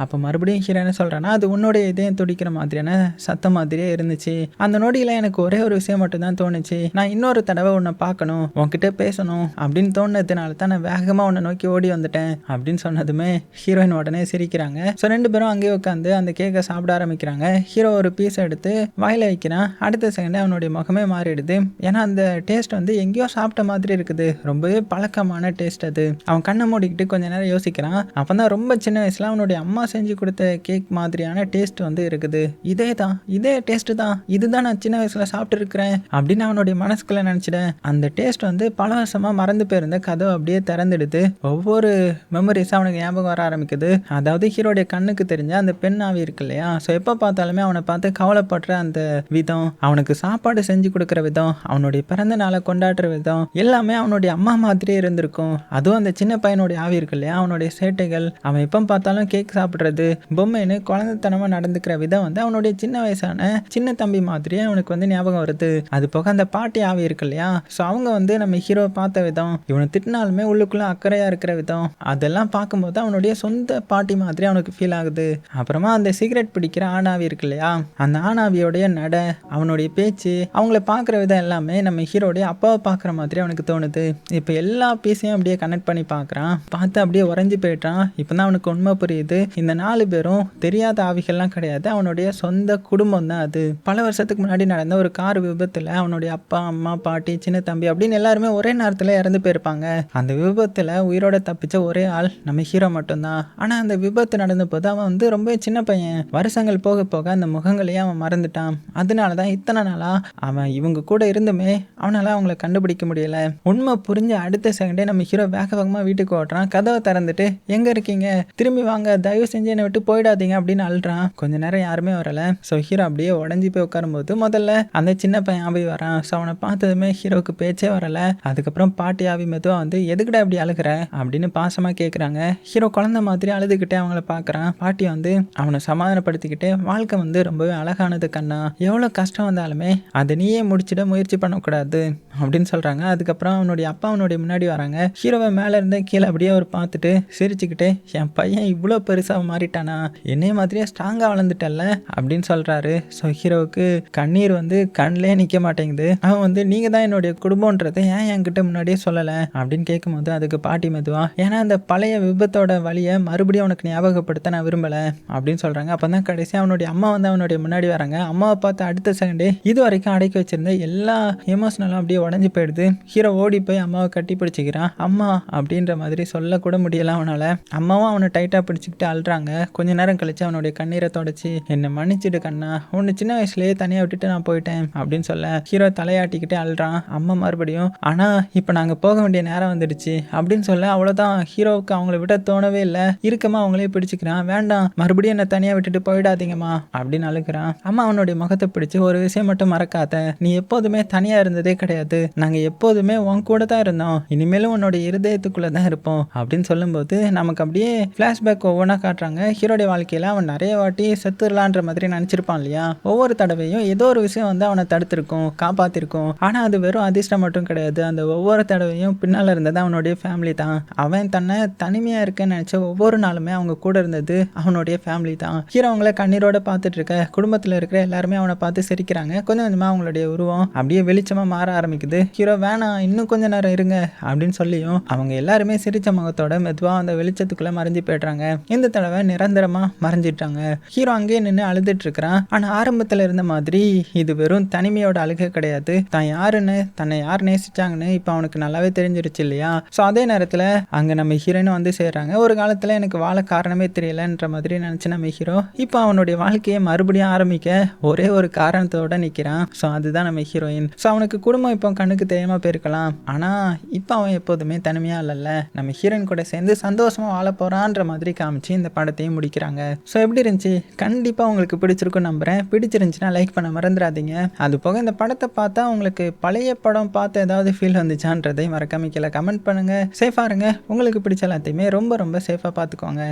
அப்போ மறுபடியும் ஹீரோ என்ன சொல்கிறான்னா, அது உன்னுடைய இதயம் துடிக்கிற மாதிரியான சத்தம் மாதிரியே இருந்துச்சு. அந்த நொடியில் எனக்கு ஒரே ஒரு விஷயம் மட்டும்தான் தோணுச்சு. நான் இன்னொரு தடவை உன்னை பார்க்கணும், உன்கிட்ட பேசணும் அப்படின்னு தோணுனதுனால தான் நான் வேகமாக உன்னை நோக்கி ஓடி வந்துட்டேன் அப்படின்னு சொன்னதுமே ஹீரோயின் உடனே சிரிக்கிறாங்க. ஸோ 2 பேரும் அங்கேயே உட்காந்து அந்த கேக்கை சாப்பிட ஆரம்பிக்கிறாங்க. ஹீரோ ஒரு பீஸ் எடுத்து வாயில் வைக்கிறான். அடுத்த செகண்டே அவனுடைய முகமே மாறிடுது. ஏன்னா அந்த டேஸ்ட் வந்து எங்கேயோ சாப்பிட்ட மாதிரி இருக்குது. ரொம்பவே பழக்கமான டேஸ்ட் அது. அவன் கண்ணை மூடிக்கிட்டு கொஞ்ச நேரம் யோசிக்கிறான். அப்போ தான் ரொம்ப சின்ன வயசில் அவனுடைய அம்மா செஞ்சு கொடுத்த கேக் மாதிரியான டேஸ்ட் வந்து இருக்குது. இதே டேஸ்ட் தான், இதுதான் நான் சின்ன வயசுல சாப்பிட்டு இருக்கிறேன் அப்படின்னு அவனுடைய மனசுக்குள்ள நினைச்சிட்டேன். அந்த டேஸ்ட் வந்து பல வருஷமா மறந்து போயிருந்த கதவை அப்படியே திறந்துடுது. ஒவ்வொரு மெமரிஸா அவனுக்கு ஞாபகம் வர ஆரம்பிக்குது. அதாவது ஹீரோடைய கண்ணுக்கு தெரிஞ்ச அந்த பெண் ஆவி இருக்கு இல்லையா, ஸோ எப்போ பார்த்தாலுமே அவனை பார்த்து கவலைப்படுற அந்த விதம், அவனுக்கு சாப்பாடு செஞ்சு கொடுக்குற விதம், அவனுடைய பிறந்த நாளை கொண்டாடுற விதம் எல்லாமே அவனுடைய அம்மா மாதிரியே இருந்திருக்கும். அதுவும் அந்த சின்ன பையனுடைய ஆவி இருக்கு இல்லையா, அவனுடைய சேட்டைகள், அவன் எப்போ பார்த்தாலும் கேக் சாப்பிடுறது, பொம்மைன்னு குழந்தைத்தனமா நடந்துக்கிற விதம் வந்து அவனுடைய சின்ன வயசான சின்ன தம்பி மாதிரியே அவனுக்கு வந்து ஞாபகம் வருது. அது போக அந்த பாட்டி ஆவி இருக்கு இல்லையா, ஸோ அவங்க வந்து நம்ம ஹீரோ பார்த்த விதம், இவனை திட்டினாலுமே உள்ளுக்குள்ள அக்கறையா இருக்கிற விதம், அதெல்லாம் பார்க்கும்போது அவனுடைய சொந்த பாட்டி மாதிரி அவனுக்கு ஃபீல் ஆகுது. அப்புறமா அந்த சிகரெட் பிடிக்கிற ஆணாவி இருக்கு இல்லையா, அந்த ஆணாவியோடைய நட, அவனுடைய பேச்சு, அவங்கள பார்க்குற விதம் எல்லாமே நம்ம ஹீரோடைய அப்பாவை பார்க்குற மாதிரி அவனுக்கு தோணுது. இப்போ எல்லா பீஸையும் அப்படியே கனெக்ட் பண்ணி பார்க்குறான். பார்த்து அப்படியே உறைஞ்சி போயிட்டான். இப்போ தான் அவனுக்கு உண்மை புரியுது. இந்த 4 பேரும் தெரியாத ஆவிகள்லாம் கிடையாது, அவனுடைய சொந்த குடும்பம் தான் அது. பல வருஷத்துக்கு முன்னாடி நடந்த ஒரு கார் விபத்தில் அவனுடைய அப்பா, அம்மா, பாட்டி, சின்ன தம்பி அப்படின்னு எல்லாருமே ஒரே நேரத்தில் இறந்து போயிருப்பாங்க. அந்த விபத்தில் உயிரோட தப்பிச்ச ஒரே ஆள் நம்ம ஹீரோ மட்டும்தான். ஆனால் அந்த விபத்து நடந்த போது அவன் வந்து ரொம்ப சின்ன பையன். வருஷங்கள் போக போக அந்த முகங்களையே அவன் மறந்துட்டான். அதனால தான் இத்தனை நாளா அவன் இவங்க கூட இருந்துமே அவனால் அவங்கள கண்டுபிடிக்க முடியல. உண்மை புரிஞ்ச அடுத்த செகண்டே நம்ம ஹீரோ வேகமாக வீட்டுக்கு ஓட்டுறான். கதவை திறந்துட்டு எங்கே இருக்கீங்க, திரும்பி வாங்க, தயவு செஞ்சு என்னை விட்டு போயிடாதீங்க அப்படின்னு அழுறான். கொஞ்ச நேரம் யாருமே வரல. ஸோ ஹீரோ அப்படியே உடஞ்சி போய் உட்காரும்போது முதல்ல அந்த சின்ன பையன் ஆவி வரான். ஸோ அவனை பார்த்ததுமே ஹீரோவுக்கு பேச்சே வரல. அதுக்கப்புறம் பாட்டி ஆவி மெதுவா வந்து எதுக்குடா இப்படி அழுகிற அப்படின்னு பாசமா கேட்குறாங்க. ஹீரோ குழந்தை மாதிரி அழுதுகிட்டே அவங்கள பார்க்குறான். பாட்டி வந்து அவனை சமாதானப்படுத்திக்கிட்டே வாழ்க்கை வந்து ரொம்பவே அழகானது கண்ணா, எவ்வளோ கஷ்டம் வந்தாலுமே அதை நீயே முடிச்சிட முயற்சி பண்ணக்கூடாது அப்படின்னு சொல்றாங்க. அதுக்கப்புறம் அவனுடைய அப்பா அவனுடைய முன்னாடி வராங்க. ஹீரோவை மேல இருந்து கீழே அப்படியே அவர் பார்த்துட்டு சிரிச்சுக்கிட்டே, என் பையன் இவ்வளோ பெருசா மாறிட்டானா, என்னைய மாதிரியே ஸ்ட்ராங்கா வளர்ந்துட்டல்ல அப்படின்னு சொல்றாரு. ஸோ ஹீரோவுக்கு கண்ணீர் வந்து கண்ணிலே நிற்க மாட்டேங்குது. அவன் வந்து நீங்க தான் என்னுடைய குடும்பம்ன்றதை ஏன் என்கிட்ட முன்னாடியே சொல்லலை அப்படின்னு கேட்கும்போது அதுக்கு பாட்டி மெதுவா, ஏன்னா அந்த பழைய விபத்தோட வழியை மறுபடியும் அவனுக்கு ஞாபகப்படுத்த நான் விரும்பலை அப்படின்னு சொல்றாங்க. அப்போ தான் கடைசி அவனுடைய அம்மா வந்து அவனுடைய முன்னாடி வராங்க. அம்மாவை பார்த்து அடுத்த செகண்டே இது வரைக்கும் அடக்கி வச்சிருந்த எல்லா எமோஷனலும் அப்படியே உடஞ்சி போயிடுது. ஹீரோ ஓடி போய் அம்மாவை கட்டி பிடிச்சிக்கிறான். அம்மா அப்படின்ற மாதிரி சொல்லக்கூட முடியல அவனால. அம்மாவும் அவனை டைட்டாக பிடிச்சிக்கிட்டு அழுறாங்க. கொஞ்ச நேரம் கழிச்சு அவனுடைய கண்ணீரை தொடச்சி, என்னை மன்னிச்சிடு கண்ணா, உன்னை சின்ன வயசுலேயே தனியாக விட்டுட்டு நான் போயிட்டேன் அப்படின்னு சொல்ல ஹீரோ தலையாட்டிக்கிட்டே அழுறான். அம்மா மறுபடியும், ஆனால் இப்போ நாங்கள் போக வேண்டிய நேரம் வந்துடுச்சு அப்படின்னு சொல்ல அவ்வளோதான். ஹீரோவுக்கு அவங்கள விட தோணவே இல்லை. இருக்கமா அவங்களே பிடிச்சிக்கிறான். வேண்டாம், மறுபடியும் என்னை தனியாக விட்டுட்டு போயிடாதீங்கம்மா அப்படின்னு அழுகிறான். அம்மா அவனுடைய முகத்தை பிடிச்சி, ஒரு விஷயம் மட்டும் மறக்காத, நீ எப்போதுமே தனியாக இருந்ததே கிடையாது, நாங்கள் எப்போதுமே உன் கூட தான் இருந்தோம், இனிமேலும் உன்னோட இருதயத்துக்குள்ளே தான் இருப்போம் அப்படின்னு சொல்லும்போது நமக்கு அப்படியே ஃப்ளாஷ்பேக் ஒவ்வொன்றா காட்டுறாங்க. ஹீரோடைய வாழ்க்கையில் அவன் நிறைய வாட்டி செத்துடலான்ற மாதிரி நினச்சிருப்பான் இல்லையா. ஒவ்வொரு தடவையும் ஏதோ ஒரு விஷயம் வந்து அவனை தடுத்திருக்கும், காப்பாற்றிருக்கும். ஆனால் அது வெறும் அதிர்ஷ்டம் மட்டும் கிடையாது. அந்த ஒவ்வொரு தடவையும் பின்னால் இருந்தது அவனுடைய ஃபேமிலி தான். அவன் தன்னை தனிமையாக இருக்கேன்னு நினச்ச ஒவ்வொரு நாளுமே அவங்க கூட இருந்தது அவனுடைய ஃபேமிலி தான். ஹீரோ அவங்கள கண்ணீரோட பார்த்துட்டு இருக்க குடும்பத்தில் இருக்கிற எல்லாருமே அவனை பார்த்து சிரிக்கிறாங்க. கொஞ்சம் கொஞ்சமாக அவங்களுடைய உருவம் அப்படியே வெளிச்சமாக மாற ஆரம்பிக்குது. ஹீரோ வேணாம் இன்னும் கொஞ்ச நேரம் இருங்க அப்படின்னு சொல்லியும் அவங்க எல்லாருமே சிரிச்ச முகத்தோட மெதுவாக அந்த வெளிச்சத்துக்குள்ள மறைஞ்சு போயிடுறாங்க. இந்த தடவை நிரந்தரமா மறைஞ்சிட்டாங்க. ஹீரோ அங்கேயே நின்று அழுதுட்டு இருக்கிறான். ஆனா ஆரம்பத்துல இருந்த மாதிரி இது வெறும் தனிமையோட அழுகை கிடையாது. தான் யாருன்னு, தன்னை யார் நேசிச்சாங்கன்னு இப்போ அவனுக்கு நல்லாவே தெரிஞ்சிருச்சு இல்லையா. ஸோ அதே நேரத்தில் அங்கே நம்ம ஹீரோயினும் வந்து சேர்றாங்க. ஒரு காலத்தில் எனக்கு வாழ காரணமே தெரியலன்ற மாதிரி நினச்சி நம்ம ஹீரோ இப்போ அவனுடைய வாழ்க்கையை மறுபடியும் ஆரம்பிக்க ஒரே ஒரு காரணத்தோட நிற்கிறான். ஸோ அதுதான் நம்ம ஹீரோயின். ஸோ அவனுக்கு குடும்பம் இப்போ கண்ணுக்கு தெரியாம போயிருக்கலாம். ஆனால் இப்போ அவன் எப்போதுமே தனிமையாக இல்லைல்ல, நம்ம ஹீரோயின் கூட சேர்ந்து சந்தோஷமாக வாழ போகிறான்ற மாதிரி காமிச்சு இந்த படத்தையும் முடிக்கிறாங்க. ஸோ எப்படி இருந்துச்சு? கண்டிப்பாக உங்களுக்கு பிடிச்சிருக்கும் நம்புகிறேன். பிடிச்சிருந்துச்சுன்னா லைக் பண்ண மறந்துடாதீங்க. அது போக இந்த படத்தை பார்த்தா உங்களுக்கு பழைய படம் பார்த்து ஏதாவது ஃபீல் வந்துச்சான்றதை மறக்காம கீழே கமெண்ட் பண்ணுங்கள். சேஃபாக இருங்க. உங்களுக்கு பிடிச்ச எல்லாத்தையுமே ரொம்ப ரொம்ப சேஃபாக பார்த்துக்கோங்க.